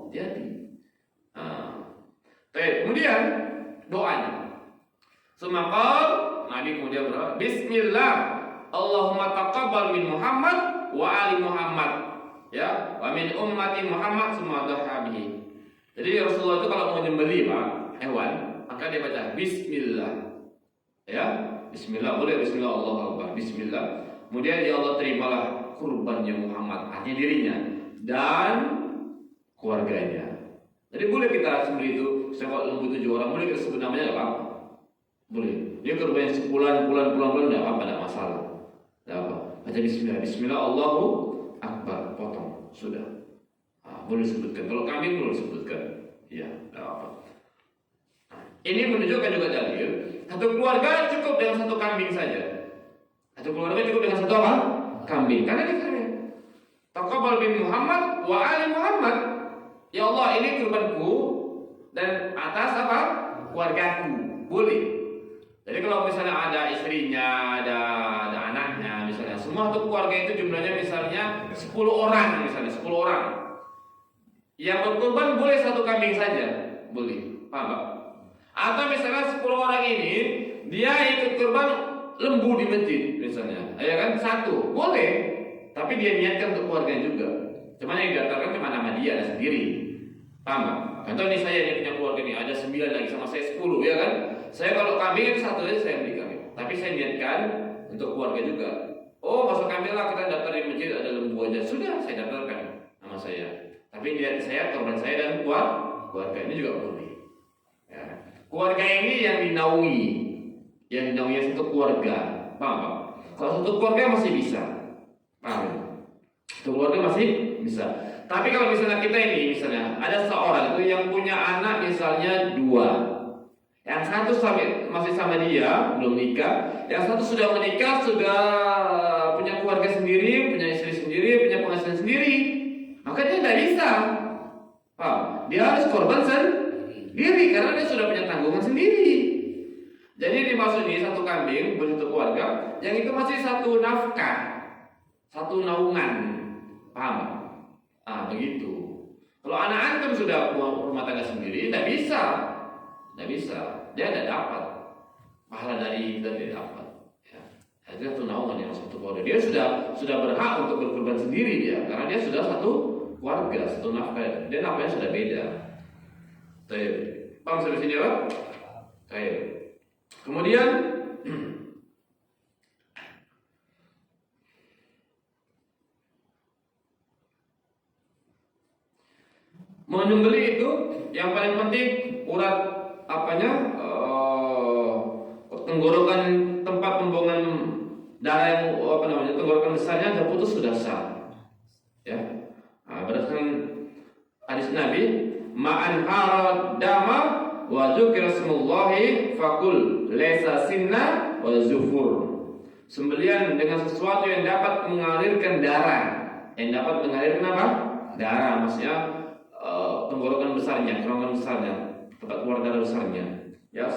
Hati-hati. Kemudian doanya. Semakal Nabi kemudian berdoa, Bismillah, Allahumma taqabbal min Muhammad wa ali Muhammad, ya, wa min ummati Muhammad semua dhahabihi. Jadi Rasulullah itu kalau mau nyembelih Pak hewan, maka dia baca Bismillah, ya, Bismillah, boleh Bismillah, Allahu Akbar, Bismillah. Kemudian ya Allah terimalah kurbannya Muhammad, artinya dirinya dan keluarganya. Jadi boleh kita sembelih itu, kalau lembu 7 orang, boleh kita sebut namanya nggak apa-apa, boleh. Dia kurbannya sebulan, bulan nggak apa-apa, nggak masalah, nggak apa. Baca Bismillah, Bismillah, Allahu Akbar, potong, sudah. Boleh sebutkan. Kalau kambing boleh sebutkan, ya, nggak apa. Ini menunjukkan juga dalil satu keluarga cukup dengan satu kambing saja. Satu keluarga cukup dengan satu apa? Kambing. Karena dikatakan taqabbal bin Muhammad wa ali Muhammad. Ya Allah, ini kurbanku dan atas apa? Keluargaku. Boleh. Jadi kalau misalnya ada istrinya, ada anaknya misalnya, semua satu keluarga itu jumlahnya misalnya 10 orang misalnya, 10 orang. Yang berkurban boleh satu kambing saja. Boleh. Paham Pak? Atau misalnya 10 orang ini dia ikut kurban lembu di masjid misalnya, ya kan, satu boleh, tapi dia niatkan untuk keluarga juga. Cuman yang didaftarkan cuma nama dia sendiri, paham nggak? Contoh nih saya ini punya keluarga nih, ada 9 lagi sama saya 10, ya kan? Saya kalau kambing itu satu aja saya beli kambing, tapi saya niatkan untuk keluarga juga. Oh masuk kambing lah, kita daftar di masjid ada lembu aja, sudah saya daftarkan nama saya. Tapi niat saya, korban saya dan keluarga ini juga boleh. Ya. Keluarga ini yang dinaungi satu keluarga, paham Pak? Kalau satu keluarga masih bisa, paham? Satu keluarga masih bisa. Tapi kalau misalnya kita ini, misalnya ada seorang itu yang punya anak misalnya 2, yang satu masih sama dia belum nikah, yang satu sudah menikah, sudah punya keluarga sendiri, punya istri sendiri, punya penghasilan sendiri, maka dia tidak bisa, paham? Dia harus korban sendiri karena dia sudah punya tanggungan sendiri. Jadi dimaksud ini satu kambing buat satu keluarga, yang itu masih satu nafkah, satu naungan, paham? Begitu. Kalau anak antum sudah rumah tangga sendiri, tidak bisa, dia tidak dapat pahala dari kita, tidak dapat. Ya. Itu satu naungan yang satu keluarga. Dia sudah berhak untuk berkorban sendiri dia, karena dia sudah satu keluarga, satu nafkah. Dia nafkahnya sudah beda. Paham sampai sini Pak? Baik. Kemudian menyembelih itu yang paling penting urat tenggorokan tempat pembuangan darah yang tenggorokan besarnya sudah putus, sudah sah. Ya. Berdasarkan hadis Nabi, ma'an harad dama wa dzukira smullahi faqul laisa sinna wa zufur. Sembelian dengan sesuatu yang dapat mengalirkan darah. Yang dapat mengalirkan apa? Darah, maksudnya tenggorokan besarnya, kerongkongan besarnya, tempat keluar darah besarnya. Ya.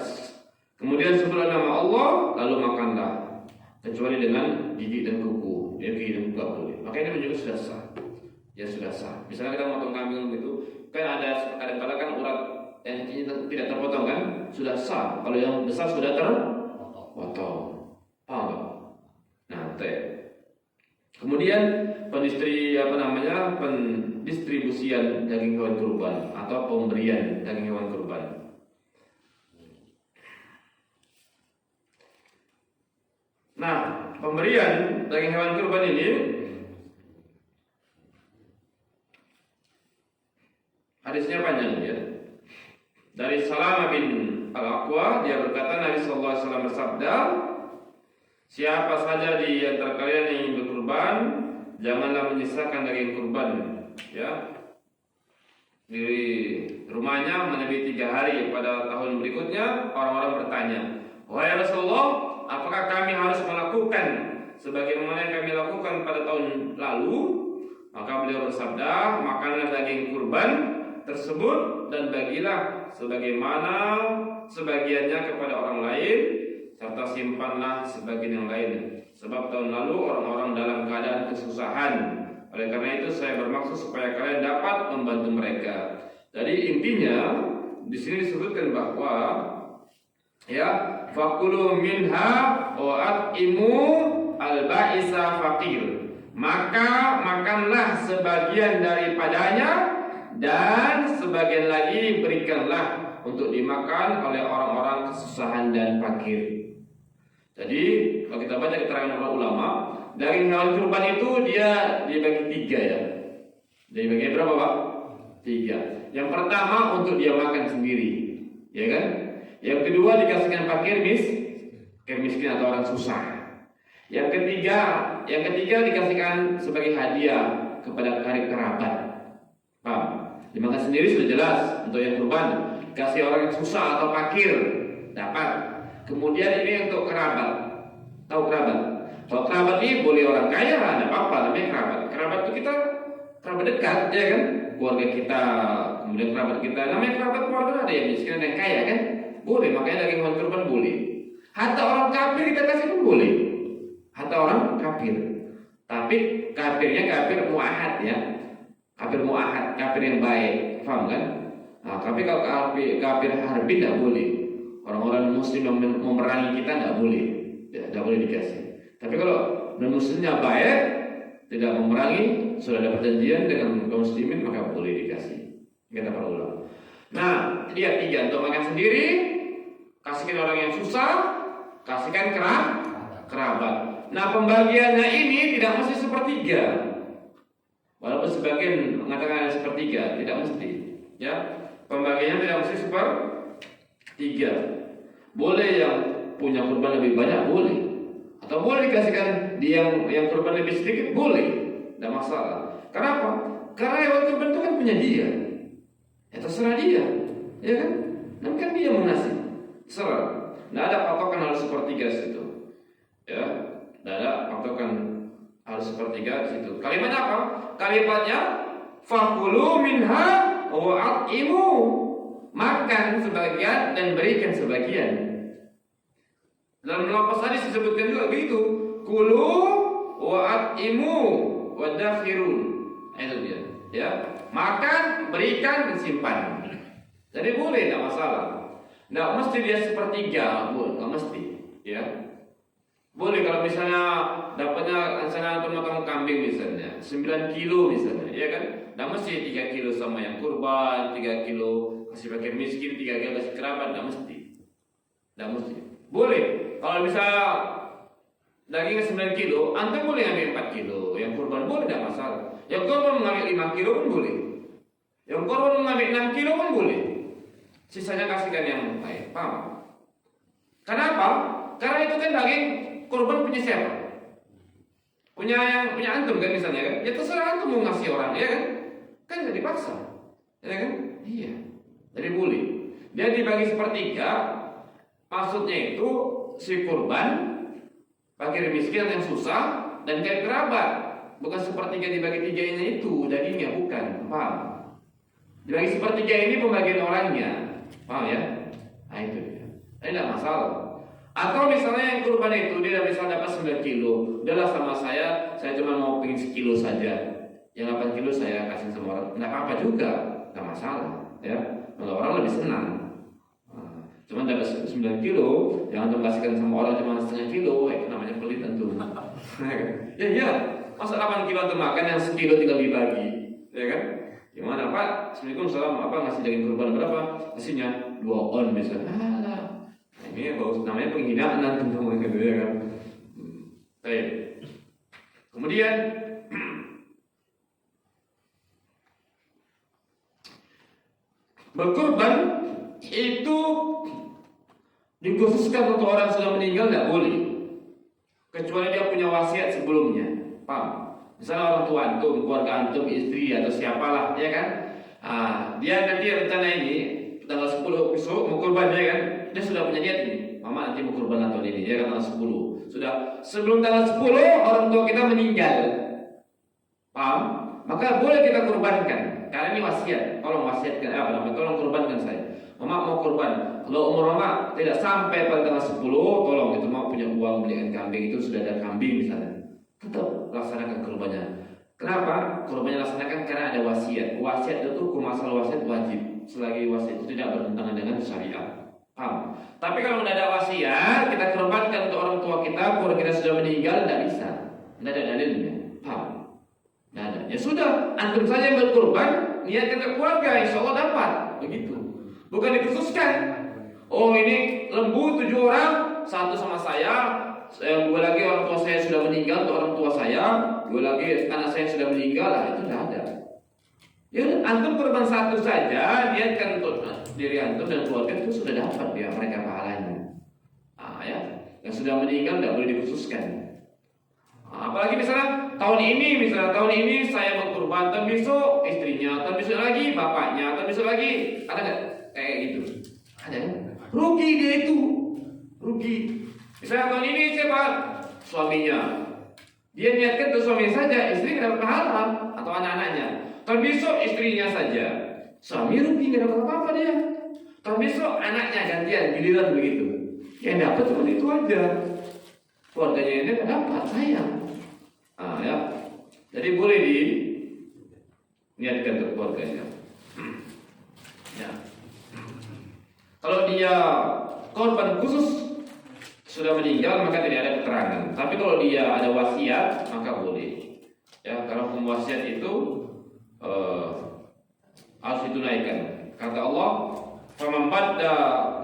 Kemudian sebutlah nama Allah, lalu makanlah, kecuali dengan gigi dan kuku. Dia gigi dan kuku tidak boleh. Maka ini juga sudah sah. Ya sudah sah. Misalnya kita motong kambing itu, kan ada kadang-kadang kan urat yang tidak terpotong kan, sudah sah. Kalau yang besar sudah terpotong. Paham nggak? Nah, kemudian pendistribusian daging hewan kurban atau pemberian daging hewan kurban. Nah, pemberian daging hewan kurban ini hadisnya panjang ya. Dari Salamah bin Al-Aqwa, dia berkata Nabi sallallahu alaihi wasallam bersabda, siapa saja di antara kalian yang ingin berkurban, janganlah menyisakan daging kurban, ya. Di rumahnya menepi 3 hari. Pada tahun berikutnya orang-orang bertanya, wahai Rasulullah, apakah kami harus melakukan sebagaimana yang kami lakukan pada tahun lalu? Maka beliau bersabda, makanlah daging kurban tersebut dan bagilah sebagaimana sebagiannya kepada orang lain, serta simpanlah sebagian yang lain. Sebab tahun lalu orang-orang dalam keadaan kesusahan. Oleh karena itu saya bermaksud supaya kalian dapat membantu mereka. Jadi intinya di sini disebutkan bahwa ya, fakulu minha wa at'imu al-ba'isa faqir. Maka makanlah sebagian daripadanya dan sebagian lagi berikanlah untuk dimakan oleh orang-orang kesusahan dan fakir. Jadi kalau kita baca keterangan para ulama, daging hewan kurban itu dia dibagi 3 ya. Dibagi berapa Pak? 3. Yang pertama untuk dia makan sendiri, ya kan? Yang kedua dikasihkan fakir miskin atau orang susah. Yang ketiga dikasihkan sebagai hadiah kepada karib kerabat. Paham? Dimakan sendiri sudah jelas untuk yang kurban. Kasih orang yang susah atau fakir dapat. Kemudian ini untuk kerabat. Tahu kerabat? Kalau kerabat ini boleh orang kaya, ada apa-apa namanya kerabat. Kerabat itu kita kerabat dekat, ya kan? Keluarga kita, kemudian kerabat kita. Namanya kerabat keluarga ada yang miskin, ada yang kaya kan? Boleh, makanya daging hewan kurban boleh. Hatta orang kafir kita kasih pun boleh. Hatta orang kafir. Tapi kafirnya kafir mu'ahad ya. Kafir mu'ahad, kafir yang baik. Paham kan? Nah, tapi kalau kafir harbi tidak boleh. Orang-orang muslim yang memerangi kita tidak boleh. Tidak boleh dikasih. Tapi kalau non-muslimnya baik, tidak memerangi, sudah ada perjanjian dengan kaum muslimin, maka boleh dikasih. Kata para ulama. Nah, lihat 3 untuk makan sendiri, kasihkan orang yang susah, kasihkan kerabat. Nah, pembagiannya ini tidak mesti sepertiga. Walaupun sebagian mengatakan sepertiga, tidak mesti. Ya, pembagiannya tidak mesti sepertiga. Boleh yang punya kurban lebih banyak, boleh. Atau boleh dikasihkan dia yang kurban lebih sedikit, boleh. Tidak masalah. Kenapa? Karena hewan kurban itu kan punya dia. Ya terserah dia, ya kan? Dan kan dia mengasih. Terserah. Tidak ada patokan harus sepertiga situ. Ya, tidak ada patokan harus sepertiga situ. Kalimatnya apa? Kalimatnya fakulu minha wa at'imu. Makan sebagian dan berikan sebagian. Dalam lapas hadis disebutkan juga begitu. Kulu wa at'imu wa dakhirun. Itu dia. Ya, makan, berikan dan simpan. Jadi boleh, tidak masalah. Tidak mesti dia sepertiga, tidak mesti. Ya, boleh kalau misalnya dapatnya misalnya untuk potong kambing misalnya 9 kilo misalnya, ya kan? Tidak mesti 3 kilo sama yang kurban, 3 kilo kasih fakir miskin, 3 kilo kasih kerabat, tidak mesti. Tidak mesti. Boleh. Kalau misalnya dagingnya 9 kilo, antum boleh ambil 4 kilo. Yang kurban boleh, tidak masalah. Yang kurban mengambil 5 kilo pun boleh. Yang kurban mengambil 6 kilo pun boleh. Sisanya kasihkan yang baik. Paham? Kenapa? Karena itu kan daging kurban punya siapa? Punya antum kan misalnya kan? Ya terserah antum mau ngasih orang, ya kan? Kan nggak dipaksa, ya kan? Iya. Jadi boleh. Dia dibagi sepertiga. Maksudnya itu si kurban, fakir miskin yang susah, dan kayak kerabat. Bukan sepertiga dibagi 3 ini itu dagingnya, bukan. Paham? Dibagi sepertiga ini pembagian orangnya. Paham ya? Nah itu dia. Ini tidak masalah. Atau misalnya yang kurban itu dia bisa dapat 9 kilo. Udahlah sama saya cuma mau pengen sekilo saja. Yang 8 kilo saya kasih sama orang. Tidak apa-apa juga, tidak masalah. Ya, kalau orang lebih senang. Cuma dapat 9 kilo, yang antum kasihkan sama orang cuma setengah kilo, itu namanya pelit tentu. Ya, masa 8 kilo antum makan yang sekilo tinggal dibagi, ya kan? Gimana Pak? Assalamualaikum, salam. Apa ngasih daging kurban berapa? Hasilnya 2 on misalnya. Nah, ini bagus, namanya penghinaan antum sama gitu ya kan? Baik. Kemudian berkurban itu dikhususkan untuk orang sudah meninggal tidak boleh, kecuali dia punya wasiat sebelumnya. Paham? Misalnya orang tua antum, keluarga antum, istri atau siapalah, ya kan? Dia nanti rencana ini tanggal 10 besok mau kurban, ya kan? Dia sudah punya niat ini. Mama nanti mau kurban tahun ini, ya kan? Tanggal 10. Sudah sebelum tanggal 10 orang tua kita meninggal. Paham? Maka boleh kita kurbankan. Karena ini wasiat. Tolong wasiatkan tolong kurbankan saya. Mama mau kurban. Kalau umur mama tidak sampai pada tanggal 10, tolong itu mama punya uang belikan kambing, itu sudah ada kambing misalnya, tetap laksanakan kurbannya. Kenapa? Kurbannya laksanakan karena ada wasiat. Wasiat itu hukum asal wasiat wajib. Selagi wasiat itu tidak bertentangan dengan syariat. Paham? Tapi kalau tidak ada wasiat, kita kurbankan untuk orang tua kita, keluarga kita sudah meninggal, tidak bisa. Tidak ada dalilnya. Paham? Tidak ada. Ya sudah, antum saja yang berkurban, niatkan ke keluarga, insya Allah dapat. Begitu. Bukan dikhususkan. Oh ini lembu 7 orang, 1 sama saya, 2 lagi orang tua saya sudah meninggal, untuk orang tua saya, 2 lagi anak saya sudah meninggal, itu tidak ada. Ya antum kurban 1 saja, niatkan untuk diri antum dan keluarga, itu sudah dapat ya mereka pahalanya. Ya, yang sudah meninggal tidak boleh dikhususkan. Apalagi misalnya tahun ini saya berkurban, tahun besok istrinya, tahun besok lagi bapaknya, tahun besok lagi, ada nggak kayak gitu? Ada kan? Rugi dia itu, rugi. Misalnya tahun ini siapa? Suaminya. Dia niatkan untuk suami saja, istri nggak dapat pahala atau anak-anaknya. Tahun besok istrinya saja, suami rugi nggak dapat apa-apa dia. Tahun besok anaknya gantian, giliran begitu. Yang dapat cuma itu aja. Keluarganya ini nggak dapat, sayang. Ya. Jadi boleh diniatkan untuk keluarganya. Ya. Kalau dia korban khusus sudah meninggal maka tidak ada keterangan. Tapi kalau dia ada wasiat maka boleh. Ya, karena hukum wasiat itu harus ditunaikan. Kata Allah, "Faman badda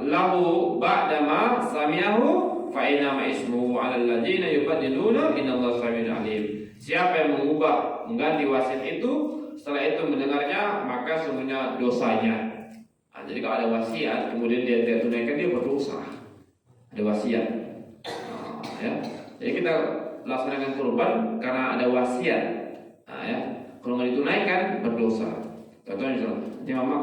lahu ba'da ma sami'ahu fa inna ma ismuhu 'alal ladzina yubaddiluna innallaha samiun 'alim." Siapa yang mengganti wasiat itu setelah itu mendengarnya, maka sungguhnya dosanya. Jadi kalau ada wasiat kemudian dia tidak tunaikan, dia berdosa. Ada wasiat. Ya. Jadi kita laksanakan kurban karena ada wasiat. Ya. Kalau nggak ditunaikan berdosa. Contohnya misalnya, nanti mama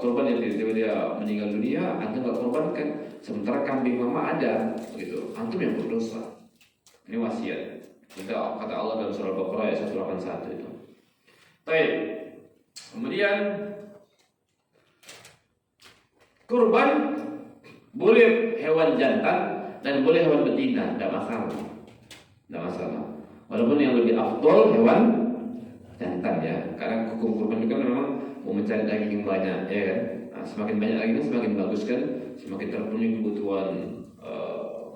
kurban yang tiba-tiba dia meninggal dunia, antum nggak kurbankan, sementara kambing mama ada, begitu. Antum yang berdosa. Ini wasiat. Kita kata Allah dalam surah Al-Baqarah ayat 181 itu. Baik. Kemudian kurban boleh hewan jantan dan boleh hewan betina, tidak masalah. Tidak masalah. Walaupun yang lebih afdol hewan jantan ya, karena hukum kurban itu kan memang mau mencari daging yang banyak, ya kan. Nah, semakin banyak dagingnya semakin bagus kan, semakin terpenuhi kebutuhan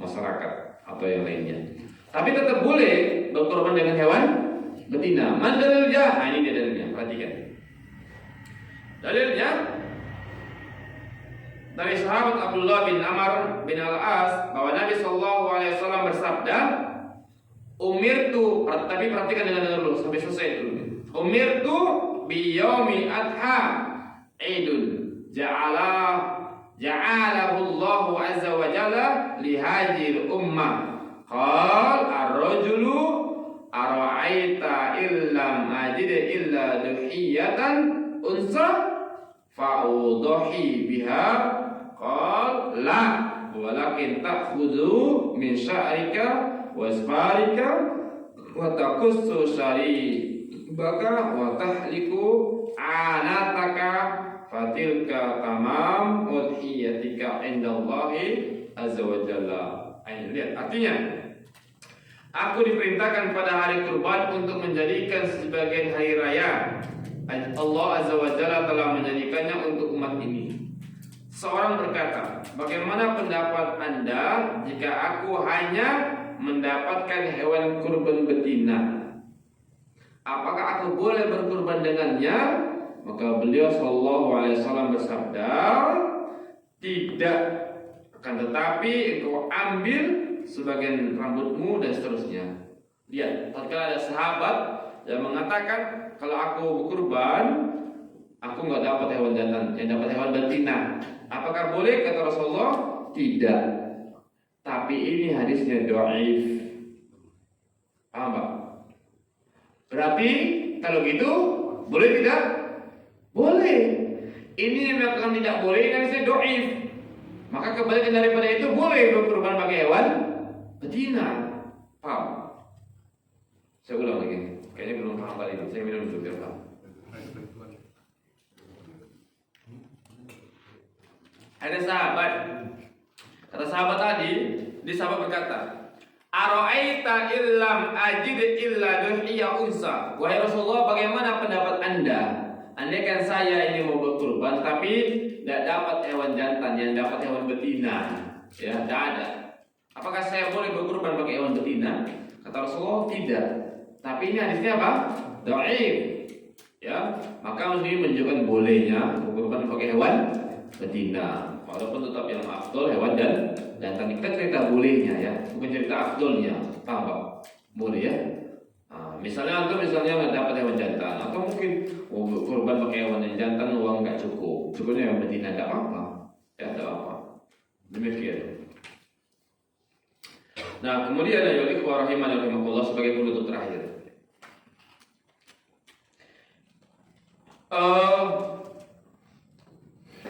masyarakat atau yang lainnya. Tapi tetap boleh berkorban dengan hewan betina. Man dalilnya? Nah, ini dia dalilnya. Perhatikan. Dalilnya dari sahabat Abdullah bin Amr bin Al-As bahwa Nabi Shallallahu Alaihi Wasallam bersabda, "Umirtu," tapi perhatikan dengan dulu sampai selesai dulu. "Umirtu bi yaumi adha idun ja'alahu Allahu azza wa jalla li hadhihi ummah." Qal ar-rajulu ara'aita illam ajid illa duhiyatan unsa fa'udhi biha. Qal la walakin ta'khudhu min sya'rika wa isfarika wa taqussu syaribaka wa tahliku anataka fatilka tamam udhiyatika indallahi azza wa jalla. Lihat, artinya aku diperintahkan pada hari kurban untuk menjadikan sebagian hari raya. Allah azza wa jalla telah menjadikannya untuk umat ini. Seorang berkata, "Bagaimana pendapat Anda jika aku hanya mendapatkan hewan kurban betina? Apakah aku boleh berkurban dengannya?" Maka beliau sallallahu alaihi wasallam bersabda, "Tidak, akan tetapi engkau ambil sebagian rambutmu dan seterusnya." Lihat, tatkala ada sahabat yang mengatakan, "Kalau aku berkurban, aku nggak dapat hewan jantan, yang dapat hewan betina." Apakah boleh? Kata Rasulullah, tidak. Tapi ini hadisnya dhaif. Paham Pak? Berarti kalau gitu boleh tidak? Boleh. Ini yang mengatakan tidak boleh hadisnya dhaif. Maka kebalikan daripada itu boleh berkurban pakai hewan betina. Paham? Saya ulang lagi. Kayaknya belum paham kali ini. Saya minum dulu biar paham. Ada sahabat. Kata sahabat tadi, di sahabat berkata, "Ara'aita illam ajid illa duhiya unsa." Wahai Rasulullah, bagaimana pendapat Anda? Andaikan saya ini mau berkurban tapi tidak dapat hewan jantan, yang dapat hewan betina, ya, tidak ada. Apakah saya boleh berkurban pakai hewan betina? Kata Rasulullah, tidak. Tapi ini hadisnya apa? Dhaif. Ya, maka ini menunjukkan bolehnya berkurban pakai hewan betina. Walaupun tetap yang afdol hewan dan jantan. Kita cerita bolehnya ya, bukan cerita afdolnya. Paham Pak? Boleh ya? Nah, misalnya nggak dapat hewan jantan, atau mungkin kurban pakai hewan yang jantan uang nggak cukup, cukupnya hewan betina nggak apa-apa, ya nggak apa-apa. Demikian. Nah, kemudian ada lagi rahimahullah sebagai penutup terakhir.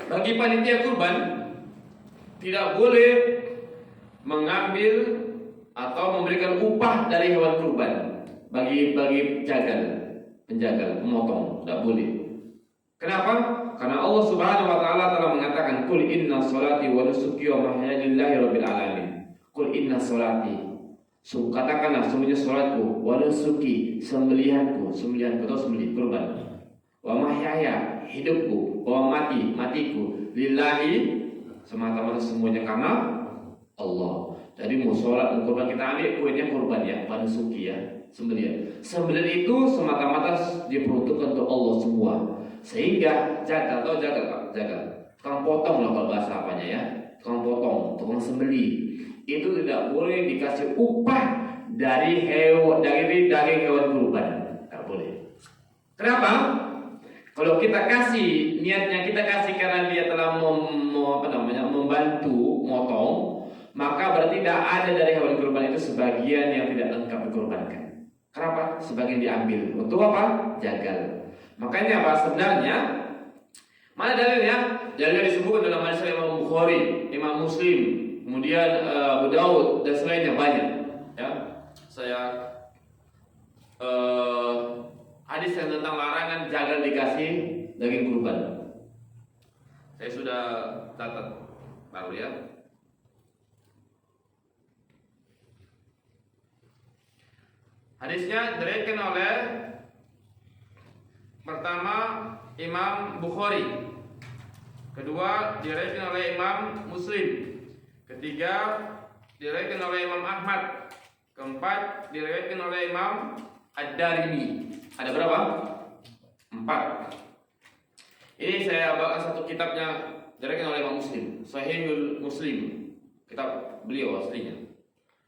Bagi panitia kurban tidak boleh mengambil atau memberikan upah dari hewan kurban bagi penjagal, pemotong, tidak boleh. Kenapa? Karena Allah Subhanahu wa taala telah mengatakan, "Qul inna sholati wa nusuki wa mahyaya lillahi rabbil alamin." Qul inna sholati. Katakanlah sungguhnya salatku, wa nusuki, sembelihanku atau sembelih kurban. Wa mahyaya, hidupku, wa matiku, lillahi, semata-mata semuanya karena Allah. Jadi mau sholat, mau kurban, kita ambil poinnya kurban ya, pada suki ya, sembelihan. Sembelihan itu semata-mata diperuntukkan untuk Allah semua. Sehingga jagal, tukang potong lah kalau bahasa apanya ya, tukang potong, tukang sembelih, itu tidak boleh dikasih upah dari daging hewan kurban, tidak boleh. Kenapa? Kalau kita kasih, niatnya kita kasih karena dia telah membantu motong, maka berarti tidak ada dari hewan kurban itu sebagian yang tidak lengkap dikorbankan. Kenapa? Sebagian diambil. Untuk apa? Jagal. Makanya apa? Sebenarnya mana dalilnya? Dalilnya disebutkan dalam hadis Imam Bukhari, Imam Muslim, kemudian Abu Daud dan selainnya banyak. Ya, saya hadis yang tentang larangan jagal dikasih daging kurban. Saya sudah catat baru ya. Hadisnya diriwayatkan oleh pertama Imam Bukhari, kedua diriwayatkan oleh Imam Muslim, ketiga diriwayatkan oleh Imam Ahmad, keempat diriwayatkan oleh Imam Ad-Darimi. Ada berapa? 4. Ini saya bawakan satu kitabnya diriwayatkan oleh Imam Muslim, Sahihul Muslim, kitab beliau aslinya.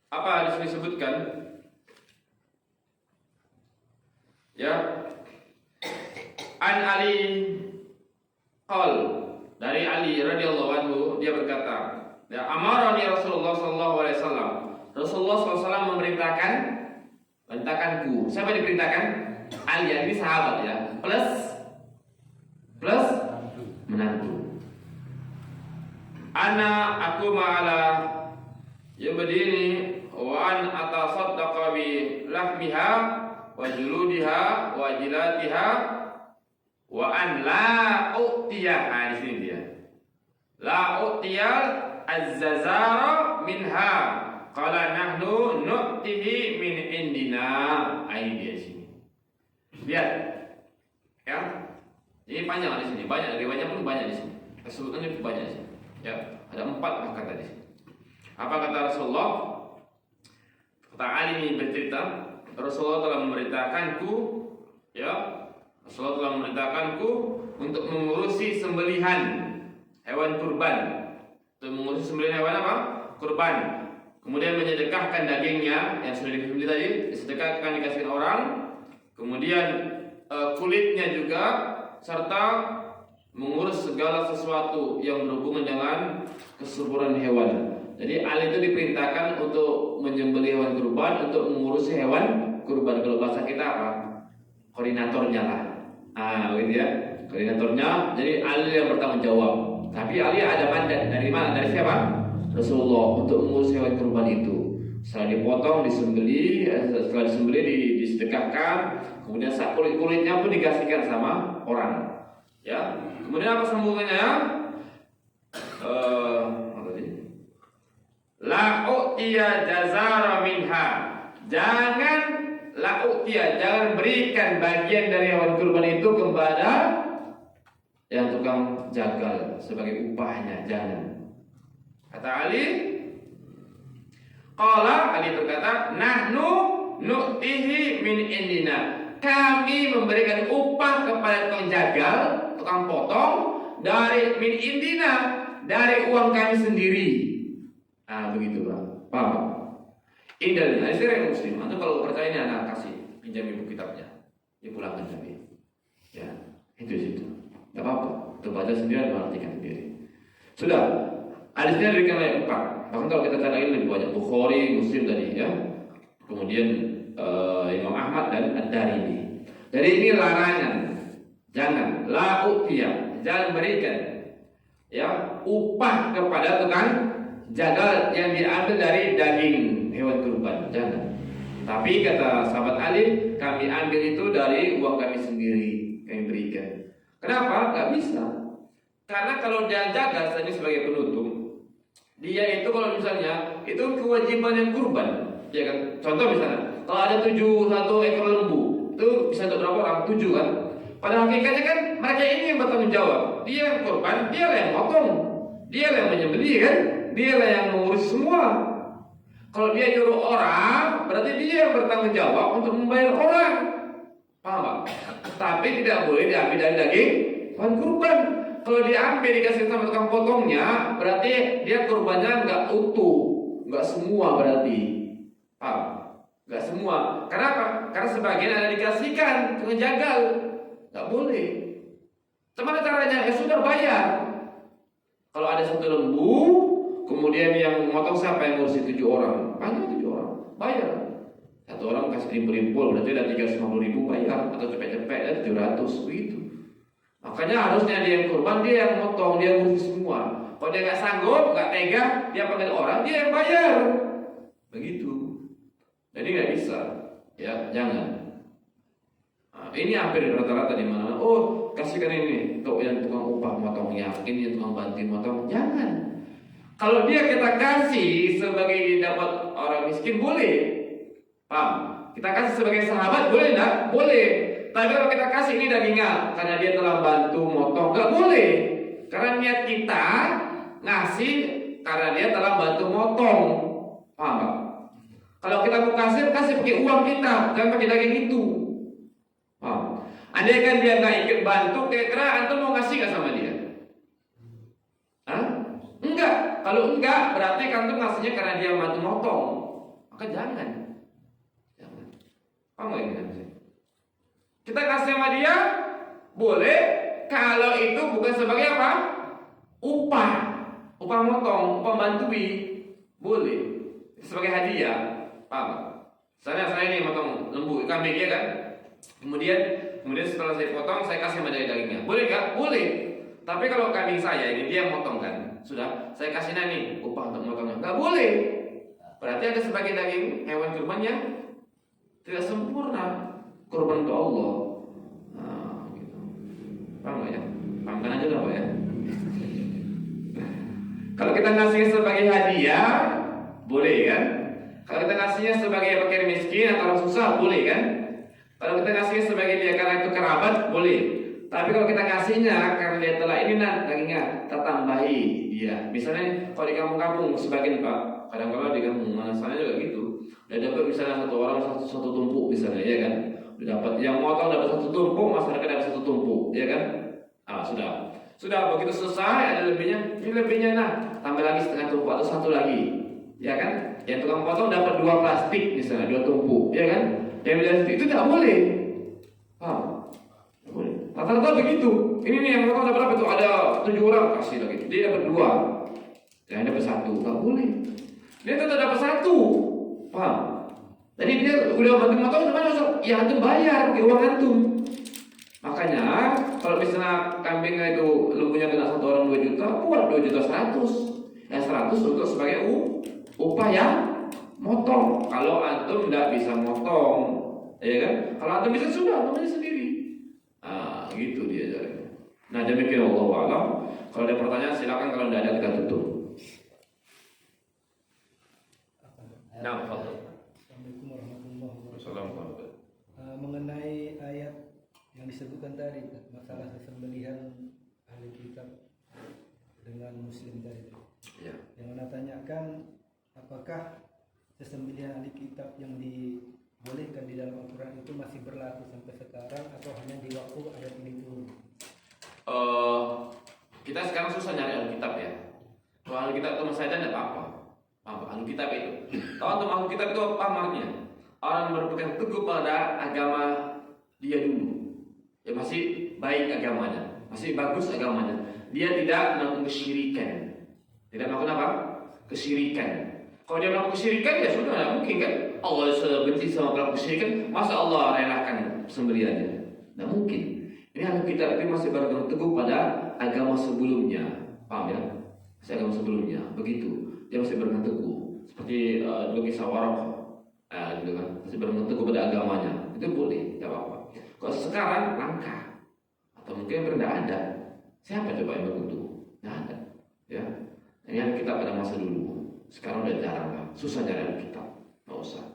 Apa hadis disebutkan? Ya, An Ali qol, dari Ali radhiyallahu anhu, dia berkata, ya, amarani Rasulullah sallallahu alaihi wasallam. Rasulullah SAW memerintahkanku. Siapa diperintahkan? Ali, ini sahabat ya, plus menantu. Aku ma'ala yubdini wa an atasaddaqa bi lahmiha wa juludiha wa jilatiha wa an la u'tiya. Di sini dia. La u'tiya az-zazara minha. Qala nahnu nu'tihi min indina. Ini dia sini. Lihat. Ya. Ini panjang di sini. Banyak riwayatnya pun banyak di sini. Sebutnya banyak di sini. Ya, ada 4 bahkan tadi. Apa kata Rasulullah? Kata Ali ini bercerita, Rasulullah telah memerintahkanku, ya, Rasulullah telah memerintahkanku untuk mengurusi sembelihan hewan kurban. Untuk mengurusi sembelihan hewan apa? Kurban. Kemudian menyedekahkan dagingnya yang sudah disembelih tadi, disedekahkan dikasihkan orang. Kemudian kulitnya juga, serta mengurus segala sesuatu yang berhubungan dengan kesuburan hewan. Jadi Ali itu diperintahkan untuk menyembelih hewan kurban, untuk mengurusi hewan kurban. Kalau bahasa kita apa? Koordinatornya lah. Begitu ya. Koordinatornya. Jadi Ali yang bertanggung jawab. Tapi Ali ada mandat dari mana? Dari siapa? Rasulullah untuk mengurus hewan kurban itu. Setelah dipotong, disembelih, setelah disembelih disedekahkan, kemudian saat kulitnya pun dikasihkan sama orang. Ya. Kemudian apa sambungannya? apa tadi? La u'tiya jazara minha. Jangan jangan berikan bagian dari hewan kurban itu kepada yang tukang jagal sebagai upahnya, jangan. Kata Ali berkata, nahnu nu'tihi min indina. Kami memberikan upah kepada tukang jagal, tukang potong dari min indina, dari uang kami sendiri. Nah, begitu Pak. Paham? Indal, nah, istri muslim. Antum kalau percaya ini anak kasih pinjam ibu kitabnya, dipulangkan tapi, ya itu situ. Tidak apa-apa. Itu baca sendiri, mengartikan sendiri. Sudah. Hadisnya diberikan oleh 4. Bahkan kalau kita cari lebih banyak, Bukhari, Muslim tadi, ya. Kemudian Imam Ahmad dan Ad-Darimi. Jadi ini larangan. Jangan la u'tiya, jangan berikan ya upah kepada tukang jagal yang diambil dari daging hewan kurban, jangan. Tapi kata sahabat Ali, kami ambil itu dari uang kami sendiri, kami berikan. Kenapa? Gak bisa. Karena kalau dia jagal saja sebagai penutup, dia itu kalau misalnya itu kewajiban yang kurban, ya kan? Contoh misalnya, kalau ada 1 ekor lembu, itu bisa untuk berapa orang? 7 kan? Pada hakikatnya kan mereka ini yang bertanggung jawab. Dia yang kurban, dia yang potong, dia yang menyembelih kan? Dia yang mengurus semua. Kalau dia nyuruh orang, berarti dia yang bertanggung jawab untuk membayar orang. Paham Pak? Tapi tidak boleh diambil dari daging hewan kurban. Kalau diambil dikasih sama tukang potongnya, berarti dia kurbannya nggak utuh, nggak semua berarti. Paham? Nggak semua. Kenapa? Karena sebagian ada dikasihkan tukang jagal, nggak boleh. Gimana caranya? Ya sudah bayar. Kalau ada 1 lembu, kemudian yang motong siapa yang ngurusin 7 orang? Banyak 7 orang, bayar. 1 orang kasih rimpul, berarti ada 350.000 bayar, atau cepet-cepet ya 700 begitu. Makanya harusnya dia yang kurban, dia yang motong, dia yang ngurusin semua. Kalau dia nggak sanggup, nggak tega, dia panggil orang, dia yang bayar. Begitu. Jadi nggak bisa, ya jangan. Nah, ini hampir rata-rata di mana. Oh, kasihkan ini untuk yang tukang upah motongnya, ini yang tukang bantu motong, jangan. Kalau dia kita kasih sebagai dapat orang miskin boleh, paham? Kita kasih sebagai sahabat boleh enggak? Boleh. Tapi kalau kita kasih ini dagingnya karena dia telah bantu motong, enggak boleh. Karena niat kita ngasih karena dia telah bantu motong, paham Pak? Kalau kita mau kasih pakai uang kita, jangan pakai daging itu, paham? Andai kan dia nggak ikut bantu, kira-kira antum mau ngasih nggak sama dia? Hah? Enggak. Kalau enggak, berarti kan tuh ngasihnya karena dia bantu motong. Maka jangan. Paham nggak ini? Kita kasih sama dia boleh kalau itu bukan sebagai apa? Upah motong, upah bantui, boleh. Itu sebagai hadiah. Paham? Saya ini motong lembu, kambing ya kan? Kemudian setelah saya potong, saya kasih sama dia dagingnya. Boleh nggak? Boleh. Tapi kalau kambing saya ini dia yang motong kan, sudah saya kasih nih upah untuk motongnya, nggak boleh. Berarti ada sebagai daging hewan kurbannya tidak sempurna, kurban untuk Allah. Nah, gitu. Paham nggak ya? Pahamkan aja lah Pak ya. Kalau kita ngasihnya sebagai hadiah, boleh kan? Kalau kita ngasihnya sebagai fakir miskin atau orang susah, boleh kan? Kalau kita ngasihnya sebagai dia karena itu kerabat, boleh. Tapi kalau kita ngasihnya karena dia telah ini dagingnya, kita tambahi dia. Misalnya kalau di kampung-kampung sebagian Pak, kadang-kadang di kampung mana sana juga gitu. Udah dapat misalnya 1 orang satu tumpuk misalnya, ya kan? Udah dapat yang motong dapat 1 tumpuk, masyarakat dapat 1 tumpuk, ya kan? Ah sudah begitu selesai ada lebihnya, ini lebihnya tambah lagi setengah tumpuk atau 1 lagi, ya kan? Yang tukang potong dapat 2 plastik misalnya, 2 tumpuk, ya kan? Yang bilang itu tidak boleh. Rata-rata begitu. Ini nih yang motong dapat berapa tuh? Ada 7 orang kasih lagi. Dia dapat 2. Yang dapat 1, nggak boleh. Dia tetap dapat 1. Paham? Jadi dia udah bantu motong, gimana? Ya antum bayar pakai uang antum. Makanya kalau misalnya kambingnya itu lembunya kena 1 orang 2 juta, buat 2.100.000. 100 untuk sebagai upah yang motong. Kalau antum nggak bisa motong, ya kan? Kalau antum bisa sudah, antum aja sendiri. Gitu dia caranya. Nah demikian Allah alam. Kalau ada pertanyaan silakan, kalau tidak ada kita tutup. Nah, Assalamualaikum warahmatullahi wabarakatuh. Assalamualaikum. Mengenai ayat yang disebutkan tadi, masalah sesembelihan ahli kitab dengan muslim tadi, Ya. yang mana tanyakan apakah sesembelihan ahli kitab yang dibolehkan di dalam Al-Quran itu masih berlaku sampai sekarang atau hanya di waktu ayat ini turun? Kita sekarang susah nyari Alkitab ya. Kalau Alkitab itu masih ada tidak apa-apa. Alkitab itu. Tahu antum Alkitab itu apa maknanya? Orang berpegang teguh pada agama dia dulu. Ya masih baik agamanya, masih bagus agamanya. Dia tidak melakukan kesyirikan. Tidak melakukan apa? Kesyirikan. Kalau dia melakukan kesyirikan ya sudah, tidak mungkin kan? Allah sudah benci sama pelaku kesyirikan, masa Allah relakan sembelihannya? Tidak mungkin. Ini Alkitab itu masih berpegang teguh pada agama sebelumnya, paham ya? Masih agama sebelumnya, begitu. Dia masih berpegang teguh. Seperti dua kisah Waraq, gitu kan? Masih berpegang teguh pada agamanya. Itu boleh, tidak apa-apa. Kalau sekarang langka, atau mungkin tidak ada. Siapa coba yang begitu? Tidak ada. Ya, ini Alkitab pada masa dulu. Sekarang udah jarang lah, susah nyari Alkitab, nggak usah.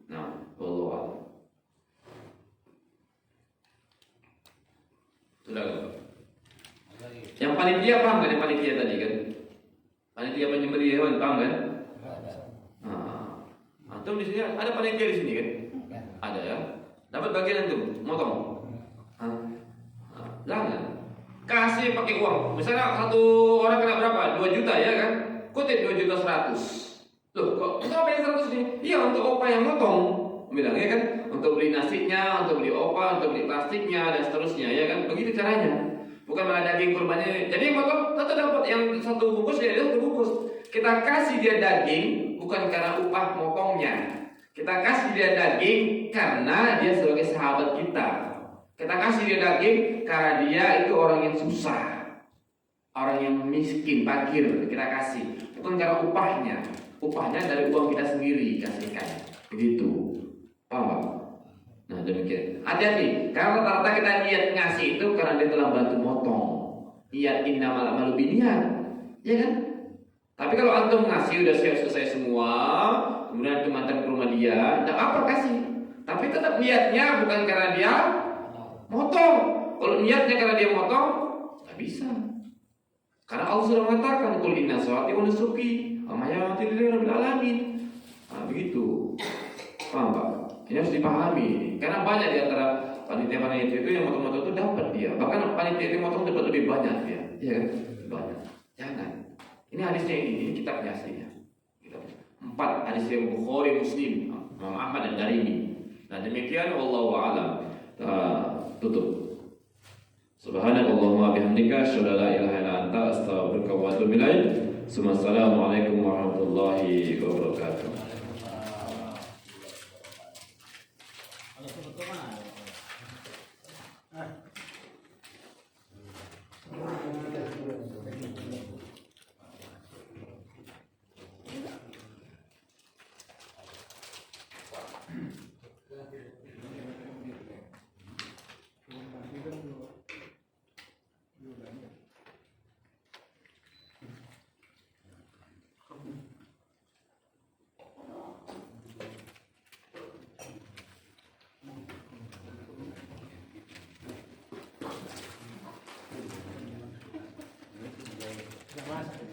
Nah, wallahu a'lam. Sudah kan? Yang panitia paham kan? Yang panitia tadi kan? Panitia penyembelih hewan paham kan? Antum di sini ada panitia di sini kan? Ada ya. Dapat bagian antum, motong. Jangan. Kasih pakai uang. Misalnya satu orang kena berapa? 2 juta ya kan? Kutip 2.100.000. Loh, kok apa yang 100 ini? Iya, untuk opa yang motong. Bilang ya kan? Untuk beli nasinya, untuk beli opa, untuk beli plastiknya dan seterusnya ya kan? Begitu caranya. Bukan malah daging kurbannya. Jadi yang motong tetap dapat yang satu bungkus ya, dia satu bungkus. Kita kasih dia daging bukan karena upah motongnya. Kita kasih dia daging karena dia sebagai sahabat kita. Kita kasih dia daging karena dia itu orang yang susah, orang yang miskin, fakir. Kita kasih bukan karena upahnya. Upahnya dari uang kita sendiri kasihkan. Begitu. Paham Pak? Nah demikian. Hati-hati. Karena rata-rata kita niat ngasih itu karena dia telah bantu motong. Niat innamal a'malu binniyat. Ya kan? Tapi kalau antum ngasih udah siap selesai semua, kemudian antum antar ke rumah dia, tidak apa kasih. Tapi tetap niatnya bukan karena dia motong. Kalau niatnya karena dia motong, nggak bisa. Karena Allah sudah mengatakan, "Qul inna sholati wa nusuki wa mahyaya lillahi rabbil alamin." Nah, begitu. Paham Pak? Ini harus dipahami. Karena banyak di antara panitia-panitia itu yang motong-motong itu dapat dia. Bahkan panitia itu motong dapat lebih banyak dia. Iya kan? Banyak. Jangan. Ini hadisnya ini kitabnya aslinya. 4 hadis yang Bukhari, Muslim, Imam Ahmad dan Darimi. Nah demikian wallahu a'lam. Tutup. Subhanakallahumma bihamdika asyhadu an la ilaha illa anta astaghfiruka wa atubu ilaik. Assalamualaikum warahmatullahi wabarakatuh. Mas.